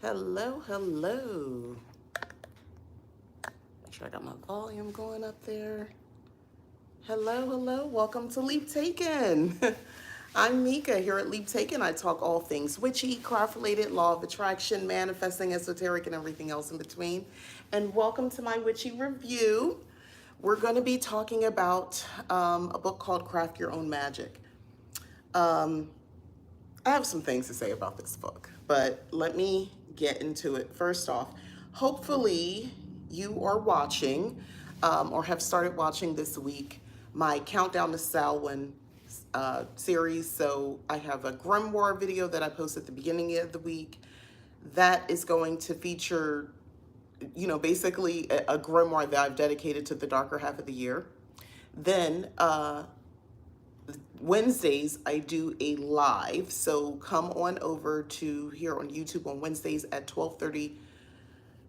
Hello, hello. Make sure I got my volume going up there. Hello, hello. Welcome to Leap Taken. I'm Mika. Here at Leap Taken, I talk all things witchy, craft related, law of attraction, manifesting, esoteric, and everything else in between. And welcome to my witchy review. We're going to be talking about a book called Craft Your Own Magic. I have some things to say about this book, but let me get into it. First off, hopefully you are watching or have started watching this week my Countdown to Samhain series. So I have a grimoire video that I post at the beginning of the week that is going to feature, basically a grimoire that I've dedicated to the darker half of the year. Then Wednesdays, I do a live, so come on over to here on YouTube on Wednesdays at 12:30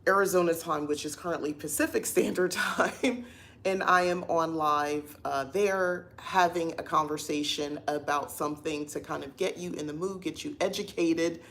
Arizona time, which is currently Pacific Standard Time, and I am on live there having a conversation about something to kind of get you in the mood, get you educated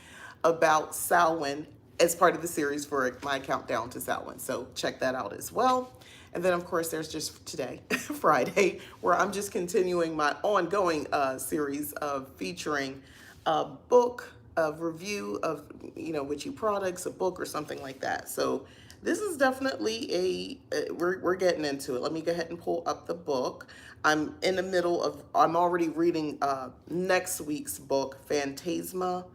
about Samhain as part of the series for my countdown to Samhain. So check that out as well. And then, of course, there's just today, Friday, where I'm just continuing my ongoing series of featuring a book, a review of, witchy products, a book or something like that. So this is definitely we're getting into it. Let me go ahead and pull up the book. I'm in the middle of, I'm already reading next week's book, Phantasma.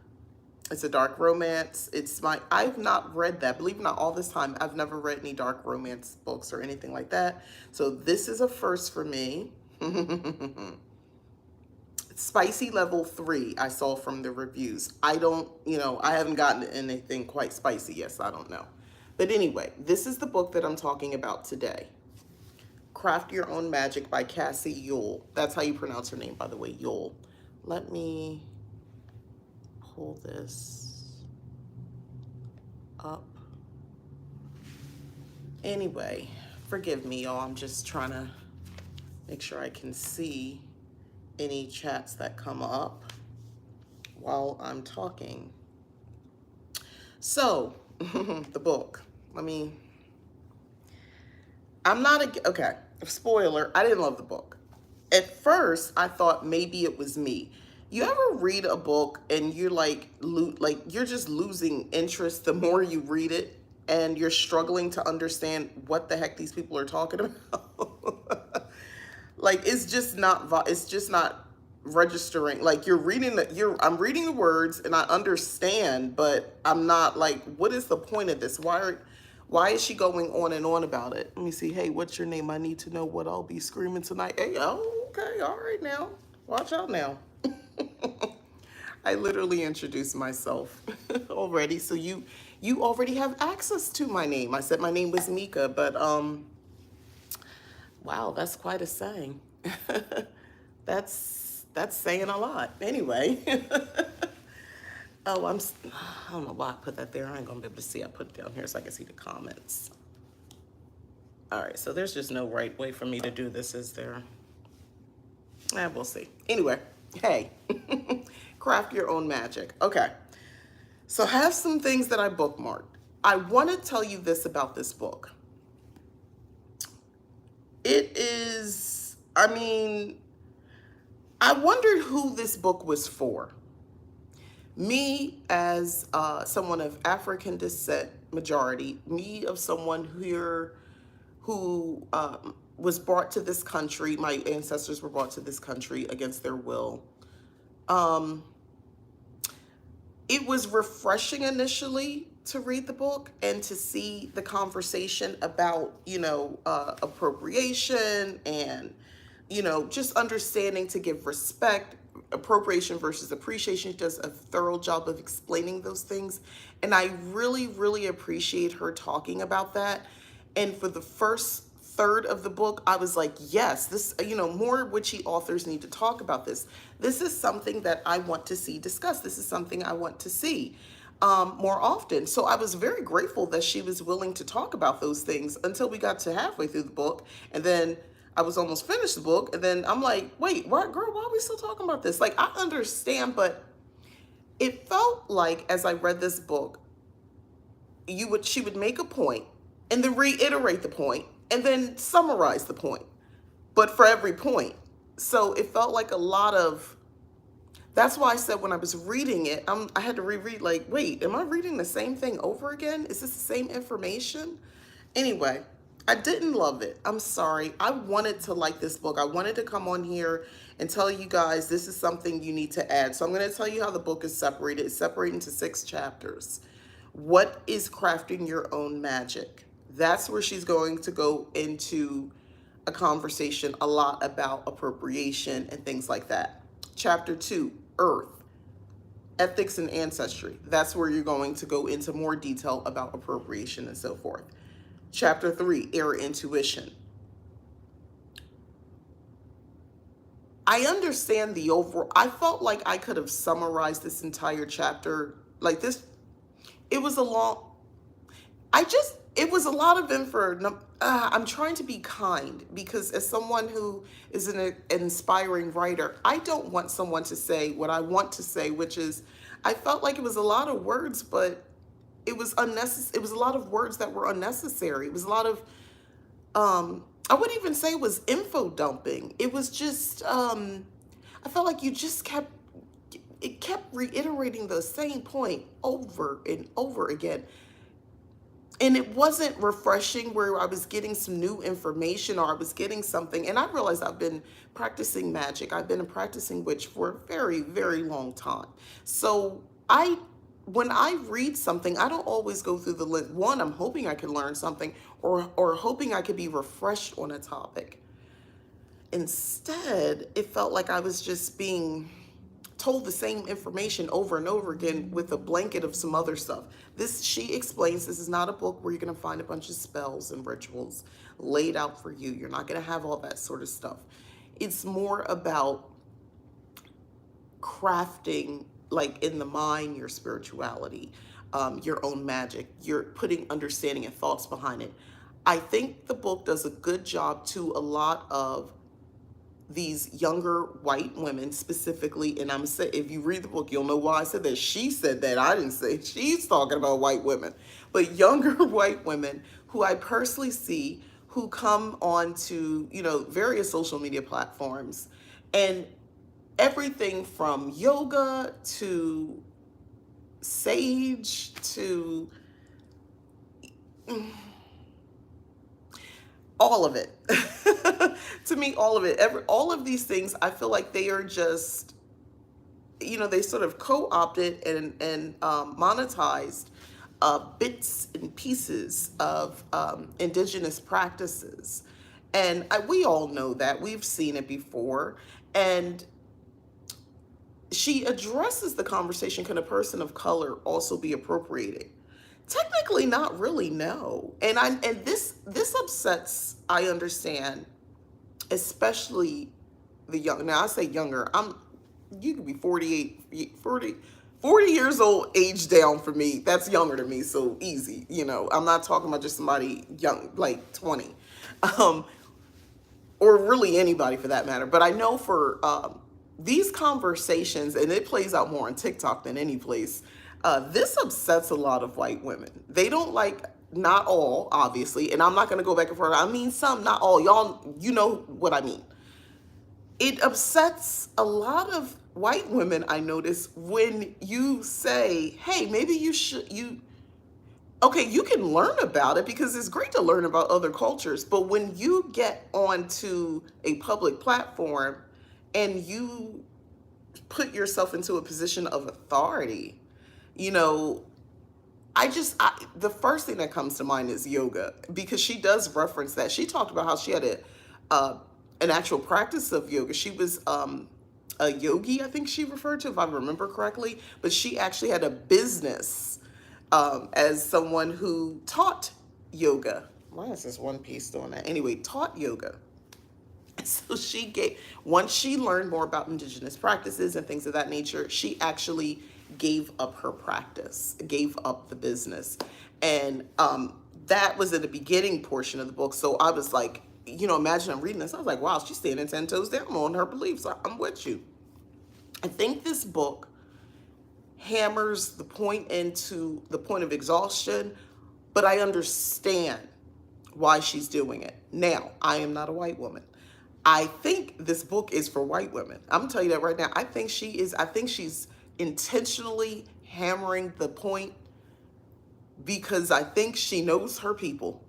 It's a dark romance. I've not read that. Believe it or not, all this time, I've never read any dark romance books or anything like that. So this is a first for me. Spicy level 3, I saw from the reviews. I haven't gotten anything quite spicy yet, so I don't know. But anyway, this is the book that I'm talking about today. Craft Your Own Magic by Cassie Yule. That's how you pronounce her name, by the way, Yule. Let me pull this up. Anyway, forgive me, y'all. I'm just trying to make sure I can see any chats that come up while I'm talking. So, the book. Okay, spoiler, I didn't love the book. At first, I thought maybe it was me. You ever read a book and you're you're just losing interest the more you read it, and you're struggling to understand what the heck these people are talking about? It's just not registering. Like I'm reading the words and I understand, but I'm not like, what is the point of this? Why is she going on and on about it? Let me see. Hey, what's your name? I need to know what I'll be screaming tonight. Hey, oh, okay, all right now. Watch out now. I literally introduced myself already, so you already have access to my name. I said my name was Mika, but wow, that's quite a saying. That's saying a lot. Anyway. Oh, I don't know why I put that there. I ain't gonna be able to see. I put it down here so I can see the comments. All right, so there's just no right way for me to do this, is there? We'll see. Anyway, hey, craft your own magic. Okay, so I have some things that I bookmarked. I want to tell you this about this book. It is, I wondered who this book was for. Me, as someone of African descent, majority, me of someone here who was brought to this country, my ancestors were brought to this country against their will. It was refreshing initially to read the book and to see the conversation about, appropriation and, just understanding to give respect. Appropriation versus appreciation. She does a thorough job of explaining those things. And I really, really appreciate her talking about that. And for the first third of the book, I was like, yes, this, more witchy authors need to talk about this. This is something that I want to see discussed. This is something I want to see more often. So I was very grateful that she was willing to talk about those things until we got to halfway through the book. And then I was almost finished the book, and then I'm like, wait, what, girl, why are we still talking about this? Like, I understand, but it felt like as I read this book, she would make a point and then reiterate the point and then summarize the point, but for every point. So it felt like a lot of, that's why I said when I was reading it, I had to reread, like, wait, am I reading the same thing over again? Is this the same information? Anyway, I didn't love it. I'm sorry. I wanted to like this book. I wanted to come on here and tell you guys this is something you need to add. So I'm going to tell you how the book is separated. It's separated into 6 chapters. What is crafting your own magic? That's where she's going to go into a conversation a lot about appropriation and things like that. Chapter 2, Earth, ethics and ancestry. That's where you're going to go into more detail about appropriation and so forth. Chapter 3, air intuition. I understand the overall, I felt like I could have summarized this entire chapter like this. It was a long, it was a lot of info. I'm trying to be kind because as someone who is an inspiring writer, I don't want someone to say what I want to say, which is, I felt like it was a lot of words, but it was unnecessary. It was a lot of words that were unnecessary. It was a lot of, I wouldn't even say it was info dumping. It was just, I felt like it kept reiterating the same point over and over again. And it wasn't refreshing where I was getting some new information or I was getting something. And I realized I've been practicing magic. I've been a practicing witch for a very, very long time. So when I read something, I don't always go through the list. One, I'm hoping I can learn something or hoping I could be refreshed on a topic. Instead, it felt like I was just being told the same information over and over again with a blanket of some other stuff. She explains this is not a book where you're going to find a bunch of spells and rituals laid out for you. You're not going to have all that sort of stuff. It's more about crafting, like in the mind, your spirituality, your own magic. You're putting understanding and thoughts behind it. I think the book does a good job to a lot of these younger white women specifically, and I'm saying, if you read the book, you'll know why I said that. She said that. I didn't say. She's talking about white women, but younger white women who I personally see who come on to, various social media platforms, and everything from yoga to sage to all of it. To me, all of it. All of these things, I feel like they are just, they sort of co-opted and monetized bits and pieces of indigenous practices. And we all know that. We've seen it before. And she addresses the conversation, can a person of color also be appropriated? Technically, not really, no. And this upsets, I understand, especially the young. Now I say younger. You could be 40 years old, age down for me. That's younger to me, so easy. I'm not talking about just somebody young, like 20, or really anybody for that matter. But I know for these conversations, and it plays out more on TikTok than any place. This upsets a lot of white women. They don't like, not all, obviously, and I'm not going to go back and forth. I mean some, not all. Y'all, you know what I mean. It upsets a lot of white women, I notice, when you say, hey, maybe you can learn about it because it's great to learn about other cultures, but when you get onto a public platform and you put yourself into a position of authority, the first thing that comes to mind is yoga, because she does reference that. She talked about how she had an actual practice of yoga. She was a yogi, I think she referred to, if I remember correctly, but she actually had a business as someone who taught yoga. Why is this one piece doing that? Anyway, taught yoga. So once she learned more about indigenous practices and things of that nature, she actually gave up her practice, gave up the business. And that was in the beginning portion of the book. So I was like, imagine I'm reading this. I was like, wow, she's standing 10 toes down on her beliefs. I'm with you. I think this book hammers the point into the point of exhaustion but I understand why she's doing it. Now, I am not a white woman. I think this book is for white women. I'm gonna tell you that right now. I think she's intentionally hammering the point because I think she knows her people.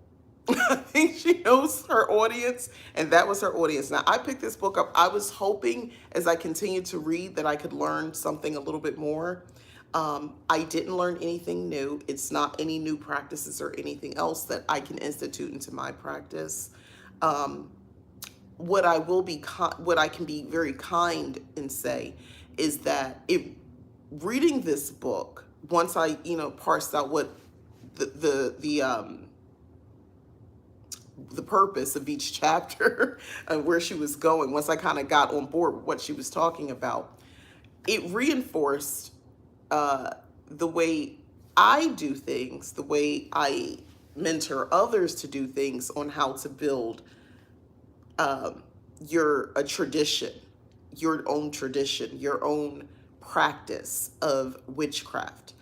I think she knows her audience, and that was her audience. Now, I picked this book up. I was hoping as I continued to read that I could learn something a little bit more. I didn't learn anything new. It's not any new practices or anything else that I can institute into my practice. What I will be, what I can be very kind and say is that reading this book, once I, parsed out what the purpose of each chapter and where she was going, once I kind of got on board with what she was talking about, it reinforced the way I do things, the way I mentor others to do things on how to build a tradition, your own practice of witchcraft,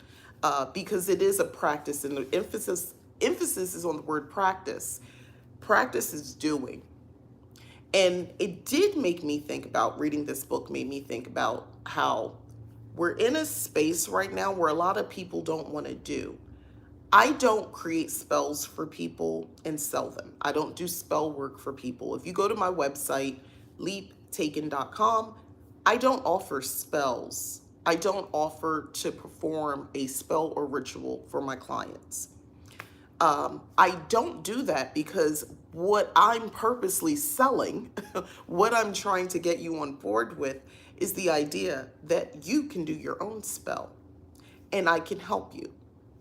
because it is a practice, and the emphasis is on the word practice. Practice is doing. And it did make me think about, reading this book made me think about how we're in a space right now where a lot of people don't want to do. I don't create spells for people and sell them. I don't do spell work for people. If you go to my website, leaptaken.com, I don't offer spells. I don't offer to perform a spell or ritual for my clients. I don't do that because what I'm purposely selling, what I'm trying to get you on board with, is the idea that you can do your own spell, and I can help you.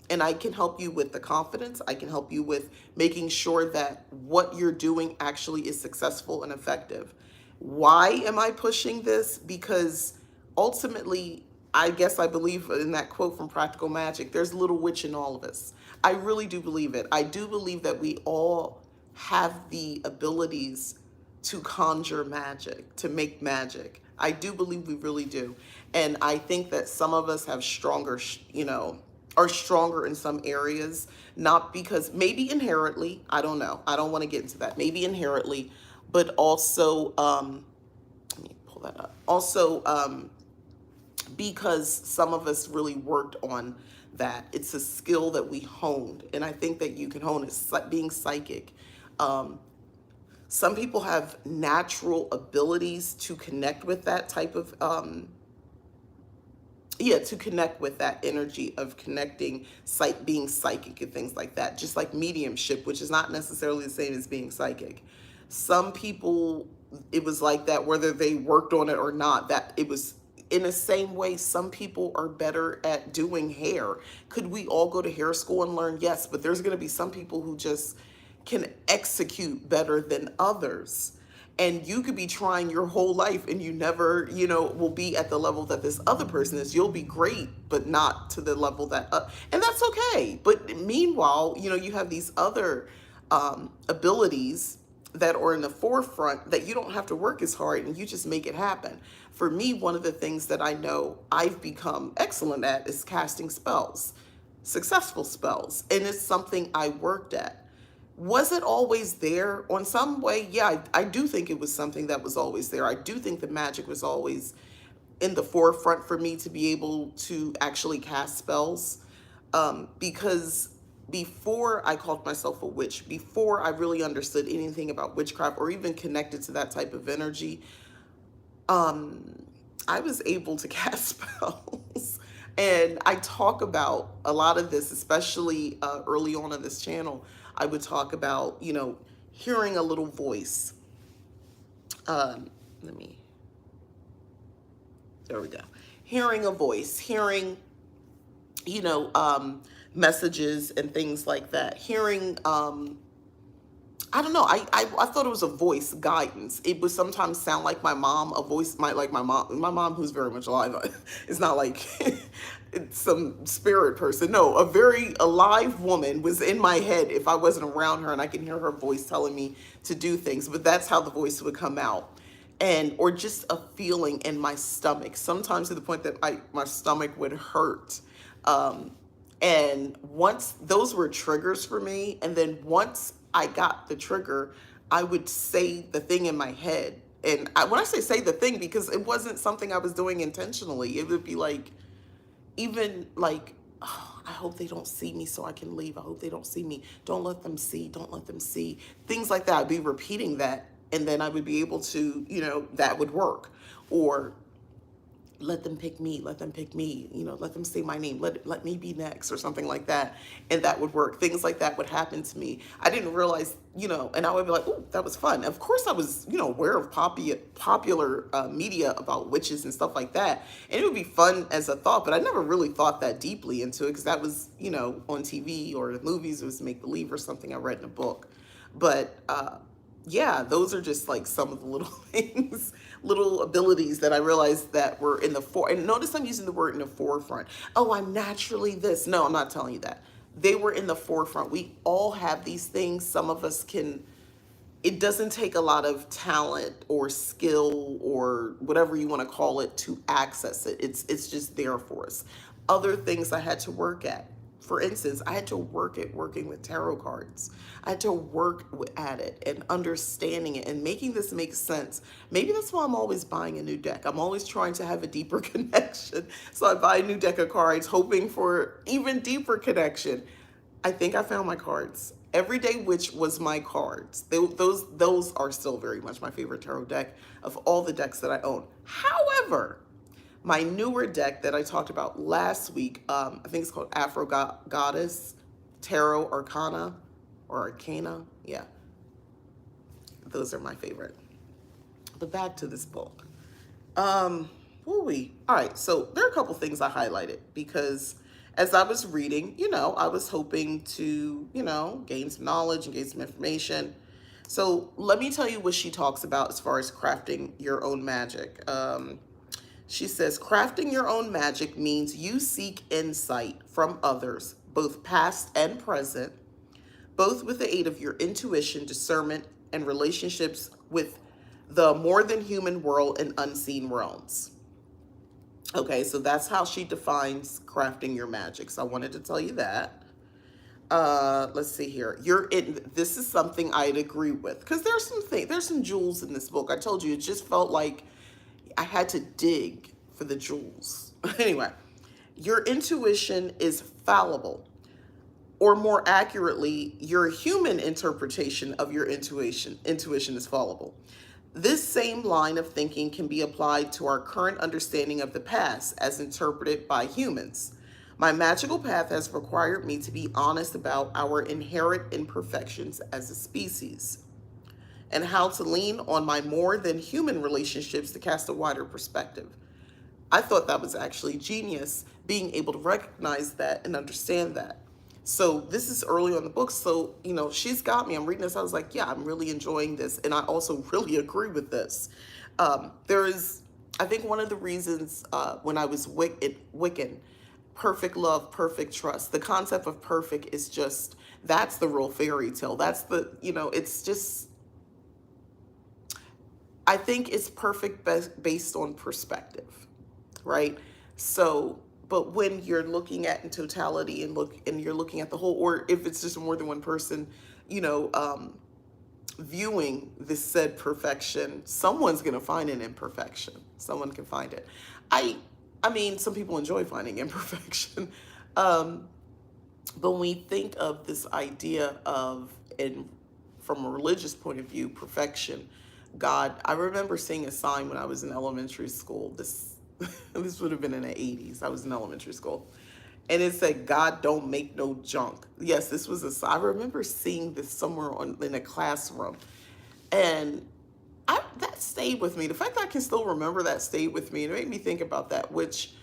And I can help you with the confidence. I can help you with making sure that what you're doing actually is successful and effective. Why am I pushing this? Because ultimately, I guess I believe in that quote from Practical Magic, there's a little witch in all of us. I really do believe it. I do believe that we all have the abilities to conjure magic, to make magic. I do believe we really do. And I think that some of us have stronger, are stronger in some areas, not because, maybe inherently, I don't know. I don't want to get into that. Maybe inherently, but also, let me pull that up. Also, because some of us really worked on that. It's a skill that we honed, and I think that you can hone it, being psychic. Some people have natural abilities to connect with that type of, to connect with that energy of connecting, being psychic and things like that. Just like mediumship, which is not necessarily the same as being psychic. Some people, it was like that, whether they worked on it or not, that it was in the same way. Some people are better at doing hair. Could we all go to hair school and learn? Yes, but there's going to be some people who just can execute better than others. And you could be trying your whole life and you never, will be at the level that this other person is. You'll be great, but not to the level that, and that's okay. But meanwhile, you have these other abilities that are in the forefront that you don't have to work as hard, and you just make it happen. For me, one of the things that I know I've become excellent at is casting spells, successful spells. And it's something I worked at. Was it always there on some way? Yeah, I do think it was something that was always there. I do think the magic was always in the forefront for me to be able to actually cast spells. Because before I called myself a witch, before I really understood anything about witchcraft or even connected to that type of energy, I was able to cast spells. And I talk about a lot of this, especially early on in this channel. I would talk about, hearing a little voice. There we go. Hearing a voice, hearing, messages and things like that. Hearing, I don't know. I thought it was a voice guidance. It would sometimes sound like my mom. A voice might like my mom who's very much alive. It's not like it's some spirit person. No, a very alive woman was in my head if I wasn't around her, and I can hear her voice telling me to do things. But that's how the voice would come out. Or just a feeling in my stomach. Sometimes to the point that my stomach would hurt. And once those were triggers for me, and then once I got the trigger, I would say the thing in my head. And when I say the thing, because it wasn't something I was doing intentionally, it would be like, even like, oh, I hope they don't see me so I can leave. I hope they don't see me. Don't let them see. Don't let them see. Things like that. I'd be repeating that. And then I would be able to, that would work. Or let them pick me, let them pick me, let them say my name, let me be next, or something like that. And that would work. Things like that would happen to me. I didn't realize, and I would be like, oh, that was fun. Of course I was, aware of popular media about witches and stuff like that. And it would be fun as a thought, but I never really thought that deeply into it, because that was, on TV or the movies, it was make believe or something I read in a book. But yeah, those are just like some of the little things, little abilities that I realized that were in the and notice I'm using the word in the forefront. Oh, I'm naturally this. No, I'm not telling you that. They were in the forefront. We all have these things. Some of us can, it doesn't take a lot of talent or skill or whatever you want to call it to access it. It's just there for us. Other things I had to work at. For instance, I had to work at working with tarot cards. I had to work at it and understanding it and making this make sense. Maybe that's why I'm always buying a new deck. I'm always trying to have a deeper connection. So I buy a new deck of cards, hoping for even deeper connection. I think I found my cards. Everyday Witch was my cards. Those are still very much my favorite tarot deck of all the decks that I own. However, my newer deck that I talked about last week, I think it's called Afro Goddess Tarot Arcana. Yeah, those are my favorite. But back to this book. All right, so there are a couple things I highlighted because as I was reading, I was hoping to, gain some knowledge and gain some information. So let me tell you what she talks about as far as crafting your own magic. She says, crafting your own magic means you seek insight from others, both past and present, both with the aid of your intuition, discernment, and relationships with the more than human world and unseen realms. Okay, so that's how she defines crafting your magic. So I wanted to tell you that. Let's see here. This is something I'd agree with, because there's some jewels in this book. I told you, it just felt like I had to dig for the jewels. Anyway, your intuition is fallible, or more accurately, your human interpretation of your intuition is fallible. This same line of thinking can be applied to our current understanding of the past as interpreted by humans. My magical path has required me to be honest about our inherent imperfections as a species, and how to lean on my more than human relationships to cast a wider perspective. I thought that was actually genius, being able to recognize that and understand that. So this is early on the book. So, she's got me. I'm reading this. I was like, yeah, I'm really enjoying this. And I also really agree with this. I think one of the reasons when I was Wiccan, perfect love, perfect trust, the concept of perfect is just, that's the real fairy tale. That's it's just, I think it's perfect based on perspective, right? So, but when you're looking at in totality and you're looking at the whole, or if it's just more than one person, viewing this said perfection, someone's gonna find an imperfection. Someone can find it. I mean, some people enjoy finding imperfection, but when we think of this idea of, and from a religious point of view, perfection, God, I remember seeing a sign when I was in elementary school. This would have been in the 80s. I was in elementary school. And it said, God don't make no junk. Yes, this was I remember seeing this somewhere in a classroom. And that stayed with me. The fact that I can still remember that stayed with me. And it made me think about that, which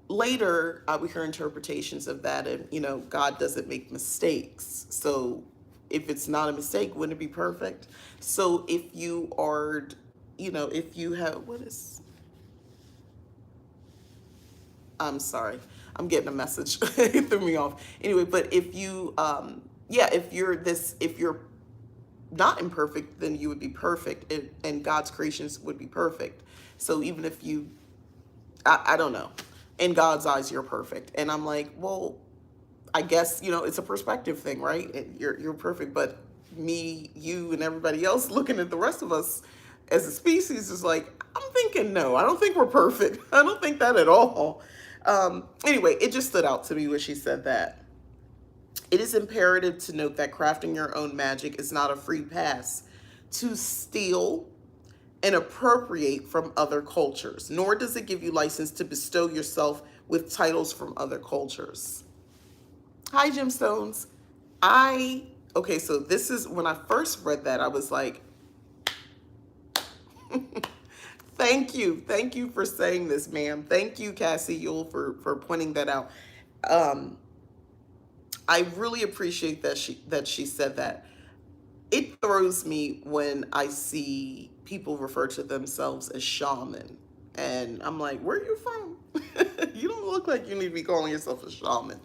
later we hear interpretations of that. And, God doesn't make mistakes. So if it's not a mistake, wouldn't it be perfect? So if you are, if you have, I'm sorry, I'm getting a message. It threw me off. Anyway, but if you, if you're not imperfect, then you would be perfect, and God's creations would be perfect. So even if you, I don't know, in God's eyes, you're perfect. And I'm like, well, I guess, it's a perspective thing, right? You're perfect, but me, you, and everybody else looking at the rest of us as a species is like, I'm thinking, no, I don't think we're perfect. I don't think that at all. Anyway, it just stood out to me when she said that. It is imperative to note that crafting your own magic is not a free pass to steal and appropriate from other cultures, nor does it give you license to bestow yourself with titles from other cultures. Hi, Gemstones. Okay, so this is when I first read that, I was like, thank you. Thank you for saying this, ma'am. Thank you, Cassie Yule, for pointing that out. Um, I really appreciate that she said that. It throws me when I see people refer to themselves as shaman. And I'm like, where are you from? You don't look like you need to be calling yourself a shaman.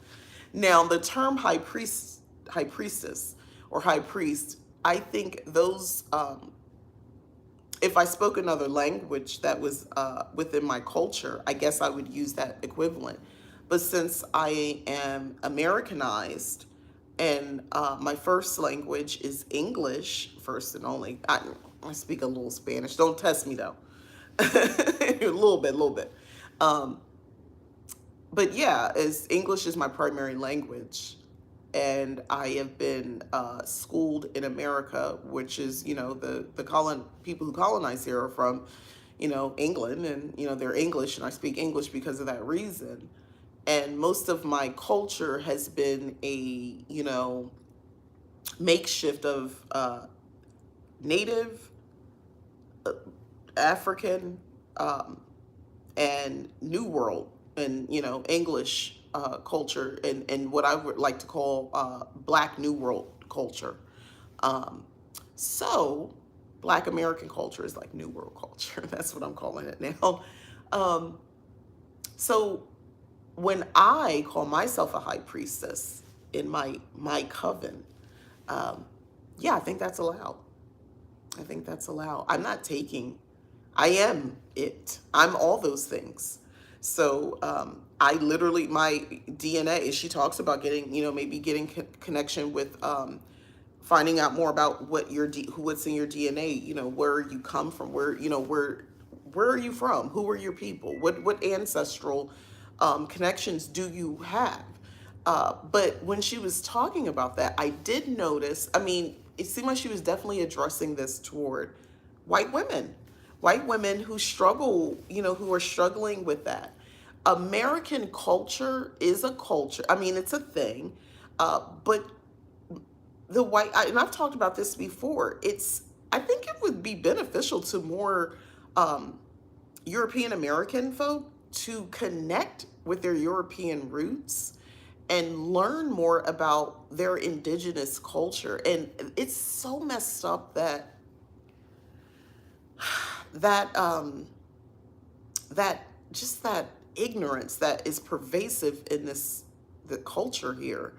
Now, the term high priestess, or high priest, I think those, if I spoke another language that was within my culture, I guess I would use that equivalent. But since I am Americanized and my first language is English, first and only, I speak a little Spanish. Don't test me though. A little bit. Um, but yeah, as English is my primary language, and I have been schooled in America, which is, the people who colonize here are from, England, and they're English, and I speak English because of that reason. And most of my culture has been a makeshift of Native, African, um, and New World, and English culture, and what I would like to call Black New World culture. Um, so, Black American culture is like New World culture. That's what I'm calling it now. Um, so when I call myself a high priestess in my coven, um, yeah, I think that's allowed. I think that's allowed. I'm not taking. I am it. I'm all those things. So I literally, my DNA. She talks about getting, maybe getting connection with, finding out more about what's in your DNA. Where you come from. Where are you from? Who are your people? What ancestral connections do you have? But when she was talking about that, I did notice. I mean, it seemed like she was definitely addressing this toward white women, white women who struggle, who are struggling with that. American culture is a culture. I mean, it's a thing, but and I've talked about this before. I think it would be beneficial to more um, European American folk to connect with their European roots and learn more about their indigenous culture. And it's so messed up that that just that ignorance that is pervasive in the culture here,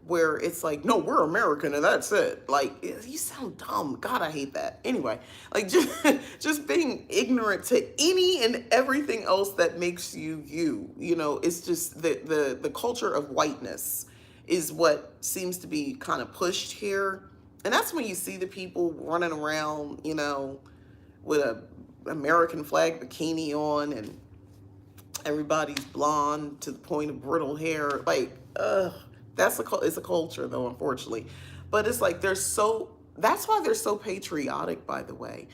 where it's like, no, we're American and that's it. Like, you sound dumb. God, I hate that. Anyway, like, just being ignorant to any and everything else that makes you you. It's just the culture of whiteness is what seems to be kind of pushed here. And that's when you see the people running around, with a American flag bikini on, and everybody's blonde to the point of brittle hair. Like, it's a culture though, unfortunately. But it's like that's why they're so patriotic, by the way.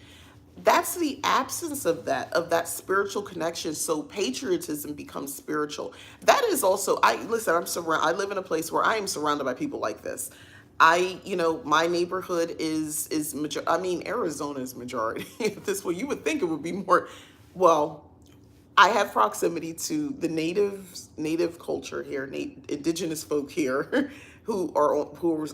That's the absence of that spiritual connection. So patriotism becomes spiritual. That is also, I live in a place where I am surrounded by people like this. My neighborhood is major. I mean, Arizona is majority. This way, you would think it would be more. Well, I have proximity to the native culture here, indigenous folk here, who are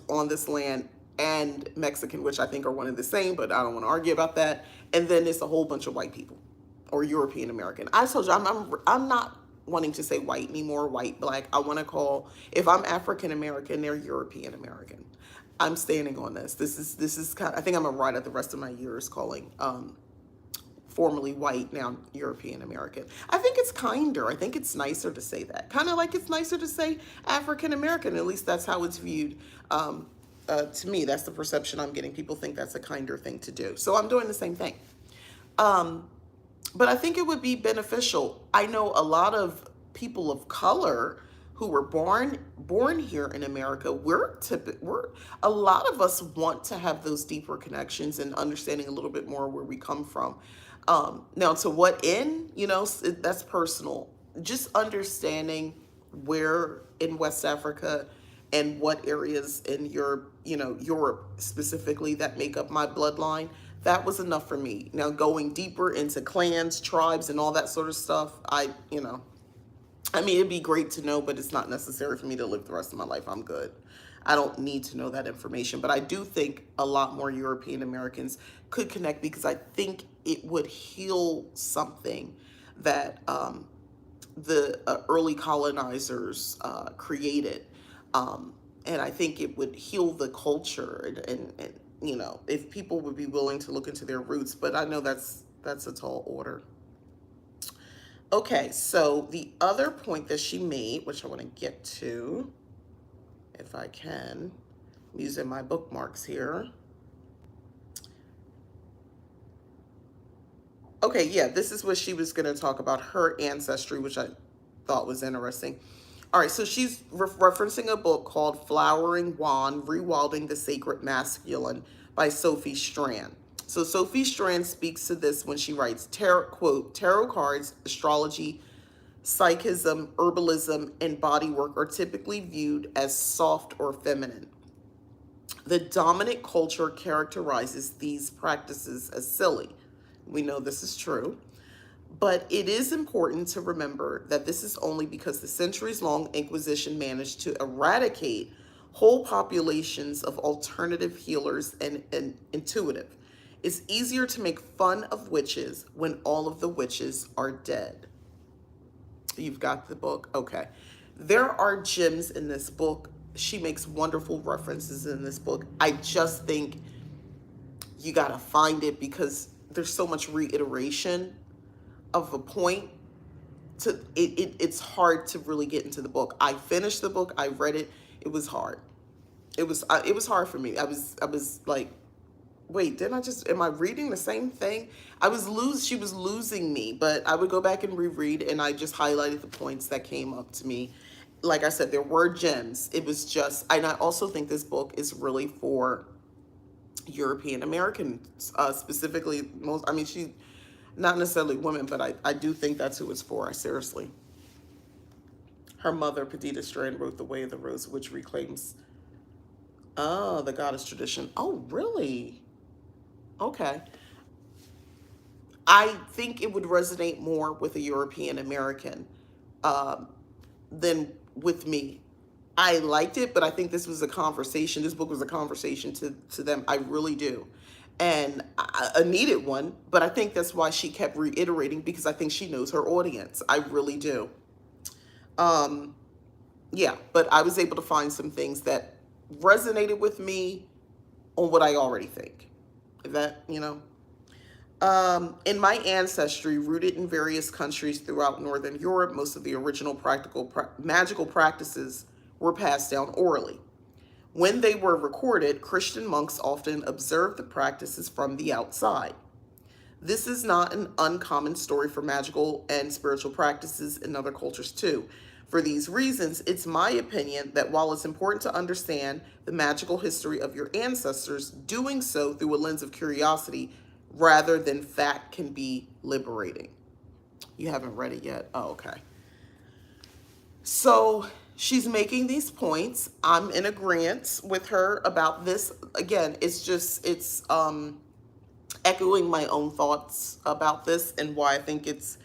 on this land, and Mexican, which I think are one and the same, but I don't want to argue about that. And then there's a whole bunch of white people, or European American. I told you I'm not wanting to say white anymore, white, black. I want to call, if I'm African American, they're European American. I'm standing on this. This is kind of, I think I'm gonna ride out the rest of my years calling formerly white, now European American. I think it's kinder. I think it's nicer to say that. Kind of like it's nicer to say African American. At least that's how it's viewed. To me, that's the perception I'm getting. People think that's a kinder thing to do. So I'm doing the same thing. But I think it would be beneficial. I know a lot of people of color who were born here in America. We're a lot of us want to have those deeper connections and understanding a little bit more where we come from. Now, to what end, that's personal. Just understanding where in West Africa and what areas in Europe specifically that make up my bloodline, that was enough for me. Now, going deeper into clans, tribes, and all that sort of stuff, I mean, it'd be great to know, but it's not necessary for me to live the rest of my life. I'm good. I don't need to know that information, but I do think a lot more European Americans could connect, because I think it would heal something that the early colonizers created. And I think it would heal the culture, and if people would be willing to look into their roots. But I know that's a tall order. Okay, so the other point that she made, which I want to get to, if I can, I'm using my bookmarks here. Okay, yeah, this is what she was going to talk about, her ancestry, which I thought was interesting. All right, so she's referencing a book called Flowering Wand, Rewilding the Sacred Masculine by Sophie Strand. So Sophie Strand speaks to this when she writes, quote, tarot cards, astrology, psychism, herbalism, and bodywork are typically viewed as soft or feminine. The dominant culture characterizes these practices as silly. We know this is true. But it is important to remember that this is only because the centuries-long Inquisition managed to eradicate whole populations of alternative healers and intuitive. It's easier to make fun of witches when all of the witches are dead. You've got the book? Okay. There are gems in this book. She makes wonderful references in this book. I just think you got to find it, because there's so much reiteration of a point. It's hard to really get into the book. I finished the book. I read it. It was hard. It was hard for me. I was like, wait, am I reading the same thing? She was losing me, but I would go back and reread, and I just highlighted the points that came up to me. Like I said, there were gems. It was just, and I also think this book is really for European Americans, specifically. She, not necessarily women, but I do think that's who it's for. Seriously. Her mother, Perdita Strand, wrote The Way of the Rose, which reclaims, the goddess tradition. Oh, really? Okay. I think it would resonate more with a European American than with me. I liked it, but I think this was a conversation. This book was a conversation to them. I really do. And a needed one, but I think that's why she kept reiterating, because I think she knows her audience. I really do. Yeah, but I was able to find some things that resonated with me on what I already think. That, in my ancestry, rooted in various countries throughout Northern Europe, most of the original magical practices were passed down orally. When they were recorded, Christian monks often observed the practices from the outside. This is not an uncommon story for magical and spiritual practices in other cultures too. For these reasons, it's my opinion that while it's important to understand the magical history of your ancestors, doing so through a lens of curiosity rather than fact can be liberating. You haven't read it yet? Oh, okay. So she's making these points. I'm in agreement with her about this. Again, it's echoing my own thoughts about this and why I think it's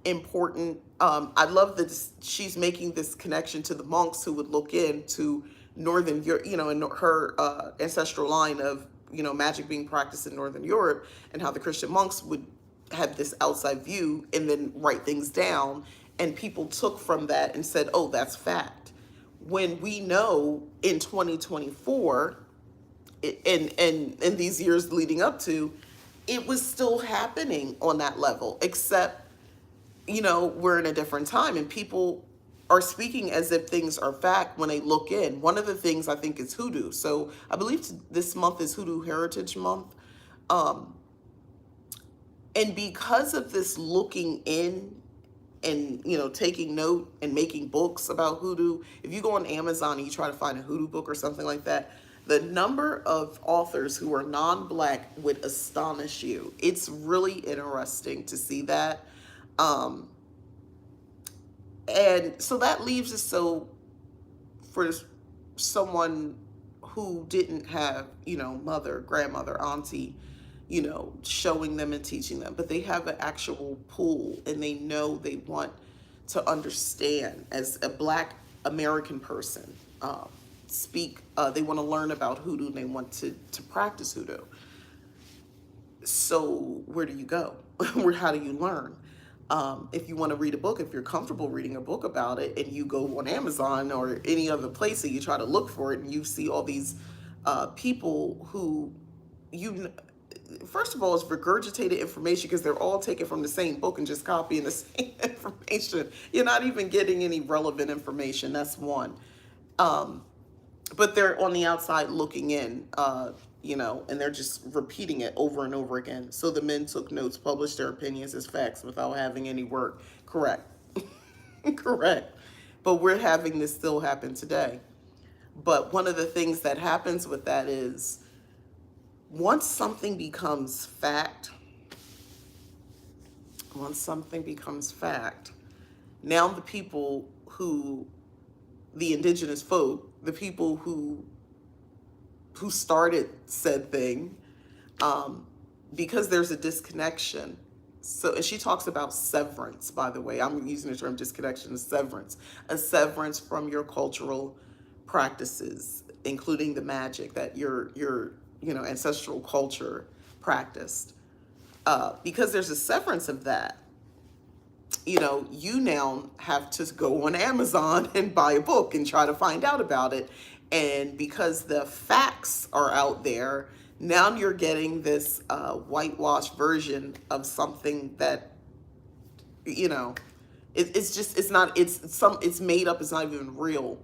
important. I love that she's making this connection to the monks who would look into Northern Europe, in her ancestral line of, magic being practiced in Northern Europe, and how the Christian monks would have this outside view and then write things down. And people took from that and said, oh, that's fact. When we know in 2024, and these years leading up to, it was still happening on that level, except, we're in a different time and people are speaking as if things are fact when they look in. One of the things I think is hoodoo. So I believe this month is Hoodoo Heritage Month. Um, and because of this looking in and, taking note and making books about hoodoo, if you go on Amazon and you try to find a hoodoo book or something like that, the number of authors who are non-black would astonish you. It's really interesting to see that. Um, and so that leaves us, so for someone who didn't have, mother, grandmother, auntie, showing them and teaching them, but they have an actual pool and they know they want to understand as a Black American person, they want to learn about hoodoo and they want to practice hoodoo. So where do you go? How do you learn? If you want to read a book, if you're comfortable reading a book about it, and you go on Amazon or any other place and you try to look for it, and you see all these people who first of all, it's regurgitated information because they're all taken from the same book and just copying the same information. You're not even getting any relevant information. That's one. But they're on the outside looking in, and they're just repeating it over and over again. So the men took notes, published their opinions as facts without having any work. Correct. Correct. But we're having this still happen today. But one of the things that happens with that is once something becomes fact, now the indigenous folk, the people who started said thing, because there's a disconnection. So, and she talks about severance, by the way. I'm using the term disconnection as severance. A severance from your cultural practices, including the magic that your ancestral culture practiced. Because there's a severance of that, you now have to go on Amazon and buy a book and try to find out about it. And because the facts are out there, now you're getting this whitewashed version of something that, it's made up. It's not even real.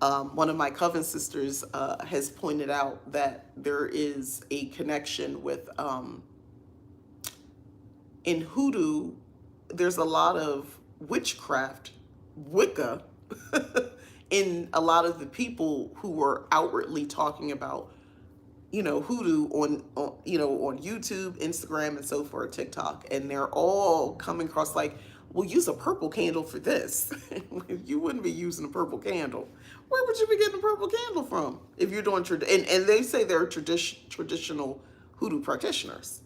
One of my coven sisters has pointed out that there is a connection with, in hoodoo, there's a lot of witchcraft, Wicca, in a lot of the people who were outwardly talking about, hoodoo on YouTube, Instagram, and so forth, TikTok. And they're all coming across like, we'll use a purple candle for this. You wouldn't be using a purple candle. Where would you be getting a purple candle from if you're doing and they say they're traditional hoodoo practitioners.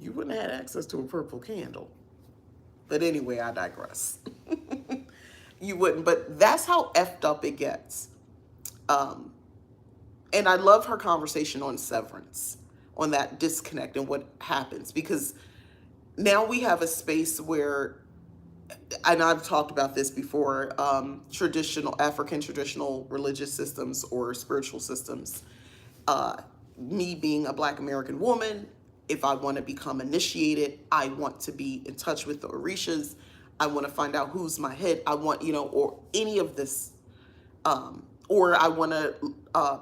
You wouldn't have had access to a purple candle. But anyway, I digress. You wouldn't, but that's how effed up it gets. And I love her conversation on severance, on that disconnect and what happens, because now we have a space where, and I've talked about this before, African traditional religious systems or spiritual systems. Me being a Black American woman, if I want to become initiated, I want to be in touch with the Orishas. I want to find out who's my head. I want, or any of this, or I want to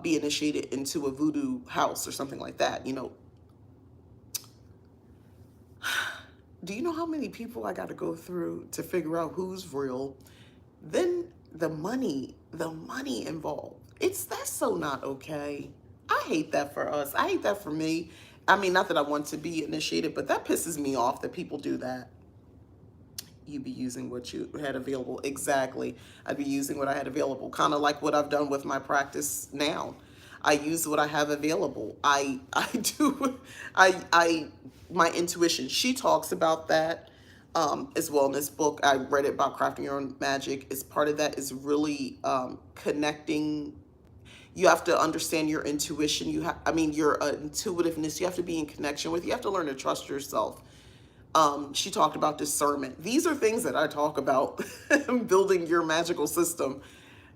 be initiated into a voodoo house or something like that. Do you know how many people I got to go through to figure out who's real? Then the money involved. That's so not okay. I hate that for us. I hate that for me. I mean, not that I want to be initiated, but that pisses me off that people do that. You be using what you had available. Exactly. I'd be using what I had available. Kind of like what I've done with my practice now. I use what I have available. I my intuition. She talks about that as well in this book. I read it about crafting your own magic. As part of that is really connecting. You have to understand your intuition. Your intuitiveness. You have to be in connection with. You have to learn to trust yourself. She talked about discernment. These are things that I talk about building your magical system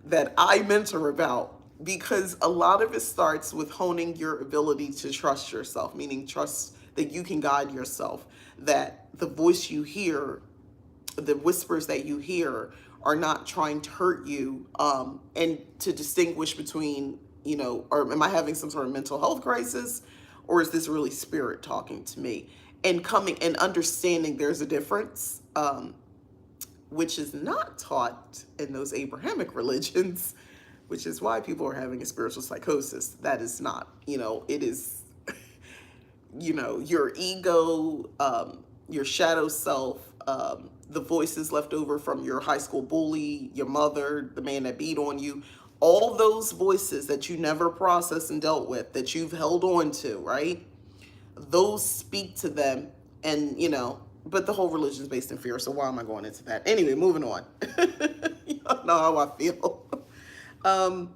that I mentor about. because a lot of it starts with honing your ability to trust yourself, meaning trust that you can guide yourself, that the voice you hear, the whispers that you hear are not trying to hurt you, and to distinguish between, or am I having some sort of mental health crisis, or is this really spirit talking to me? And coming and understanding there's a difference, which is not taught in those Abrahamic religions, which is why people are having a spiritual psychosis. That is not, it is, your ego, your shadow self, the voices left over from your high school bully, your mother, the man that beat on you, all those voices that you never processed and dealt with, that you've held on to, right? Those speak to them, and but the whole religion is based in fear, so why am I going into that? Anyway, moving on. You know how I feel. um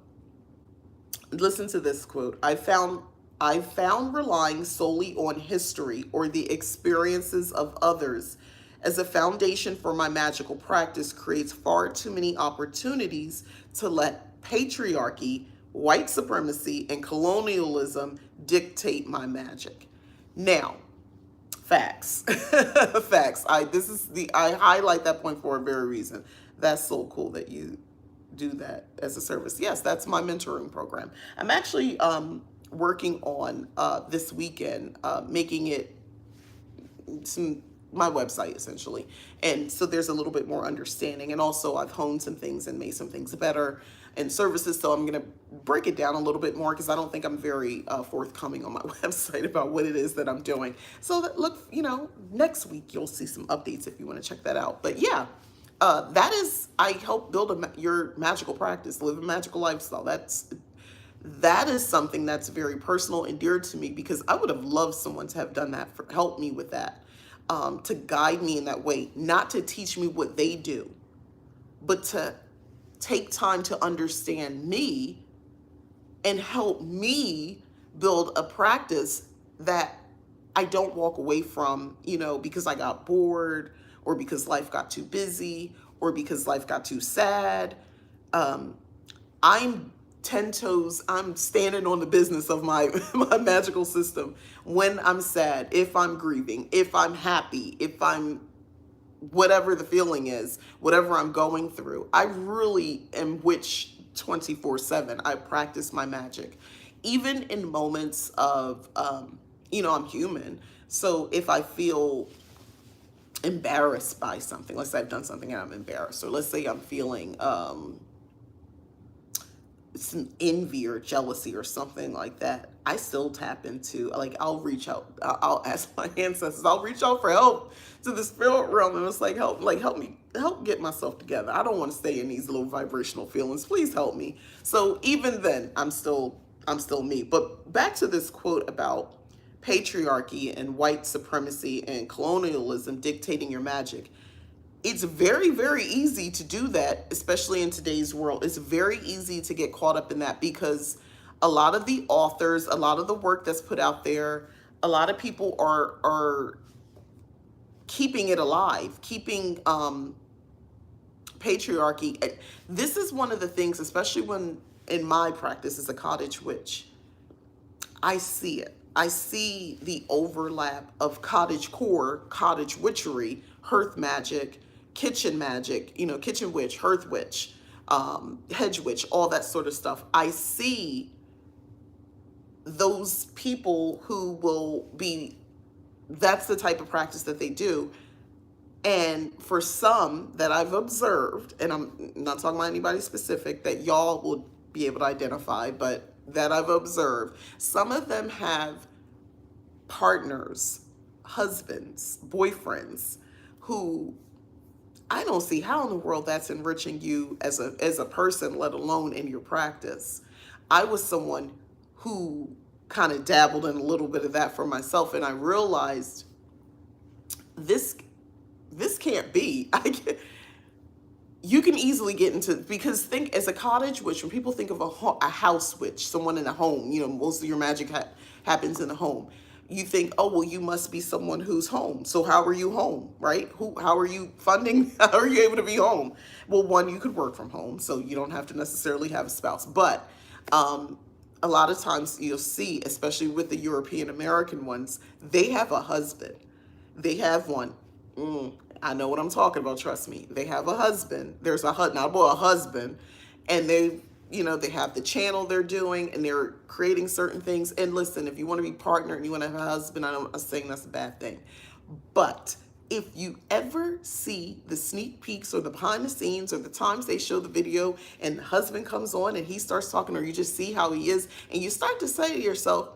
Listen to this quote. I found relying solely on history or the experiences of others as a foundation for my magical practice creates far too many opportunities to let patriarchy, white supremacy, and colonialism dictate my magic. Now, facts. Facts. I highlight that point for a very reason. That's so cool that you do that as a service. Yes, that's my mentoring program. I'm actually working on this weekend, making it my website essentially, and so there's a little bit more understanding, and also I've honed some things and made some things better and services, so I'm going to break it down a little bit more because I don't think I'm very forthcoming on my website about what it is that I'm doing. So that, look, next week you'll see some updates if you want to check that out. But yeah, that is, I help build your magical practice, live a magical lifestyle. That is something that's very personal and dear to me, because I would have loved someone to have done that, help me with that, to guide me in that way, not to teach me what they do, but to take time to understand me and help me build a practice that I don't walk away from, because I got bored, or because life got too busy, or because life got too sad. I'm 10 toes, I'm standing on the business of my magical system when I'm sad, if I'm grieving, if I'm happy, if I'm whatever the feeling is, whatever I'm going through. I really am witch 24/7. I practice my magic. Even in moments of, I'm human. So if I feel embarrassed by something, let's say I've done something and I'm embarrassed, or let's say I'm feeling some envy or jealousy or something like that, I still tap into, like, I'll reach out, I'll ask my ancestors, I'll reach out for help to the spirit realm, and it's like, help me, help get myself together. I don't want to stay in these low vibrational feelings. Please help me. So even then, I'm still me. But back to this quote about patriarchy and white supremacy and colonialism dictating your magic. It's very, very easy to do that, especially in today's world. It's very easy to get caught up in that, because a lot of the authors, a lot of the work that's put out there, a lot of people are keeping it alive, keeping patriarchy. This is one of the things, especially when in my practice as a cottage witch, I see it. I see the overlap of cottage core, cottage witchery, hearth magic, kitchen magic, kitchen witch, hearth witch, hedge witch, all that sort of stuff. I see those people who will be, that's the type of practice that they do. And for some that I've observed, and I'm not talking about anybody specific that y'all will be able to identify, but that I've observed, some of them have partners, husbands, boyfriends, who I don't see how in the world that's enriching you as a person, let alone in your practice. I was someone who kind of dabbled in a little bit of that for myself, and I realized this can't be. You can easily get into, because think as a cottage witch, when people think of a house witch, someone in a home, most of your magic happens in a home. You think, oh, well, you must be someone who's home. So how are you home, right? How are you funding? How are you able to be home? Well, one, you could work from home, so you don't have to necessarily have a spouse. But A lot of times you'll see, especially with the European American ones, they have a husband. They have one. I know what I'm talking about. Trust me. They have a husband. There's a not a husband, and they have the channel they're doing, and they're creating certain things. And listen, if you want to be partner and you want to have a husband, I'm not saying that's a bad thing, but if you ever see the sneak peeks or the behind the scenes or the times they show the video and the husband comes on and he starts talking, or you just see how he is, and you start to say to yourself,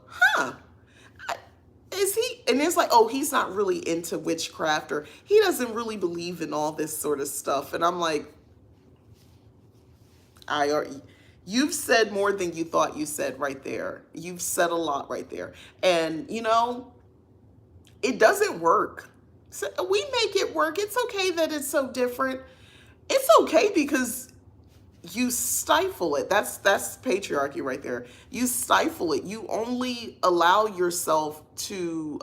is he, and it's like, oh, he's not really into witchcraft, or he doesn't really believe in all this sort of stuff. And I'm like, you've said more than you thought you said right there. You've said a lot right there. And it doesn't work. So we make it work. It's okay that it's so different. It's okay because you stifle it. That's patriarchy right there. You stifle it. You only allow yourself to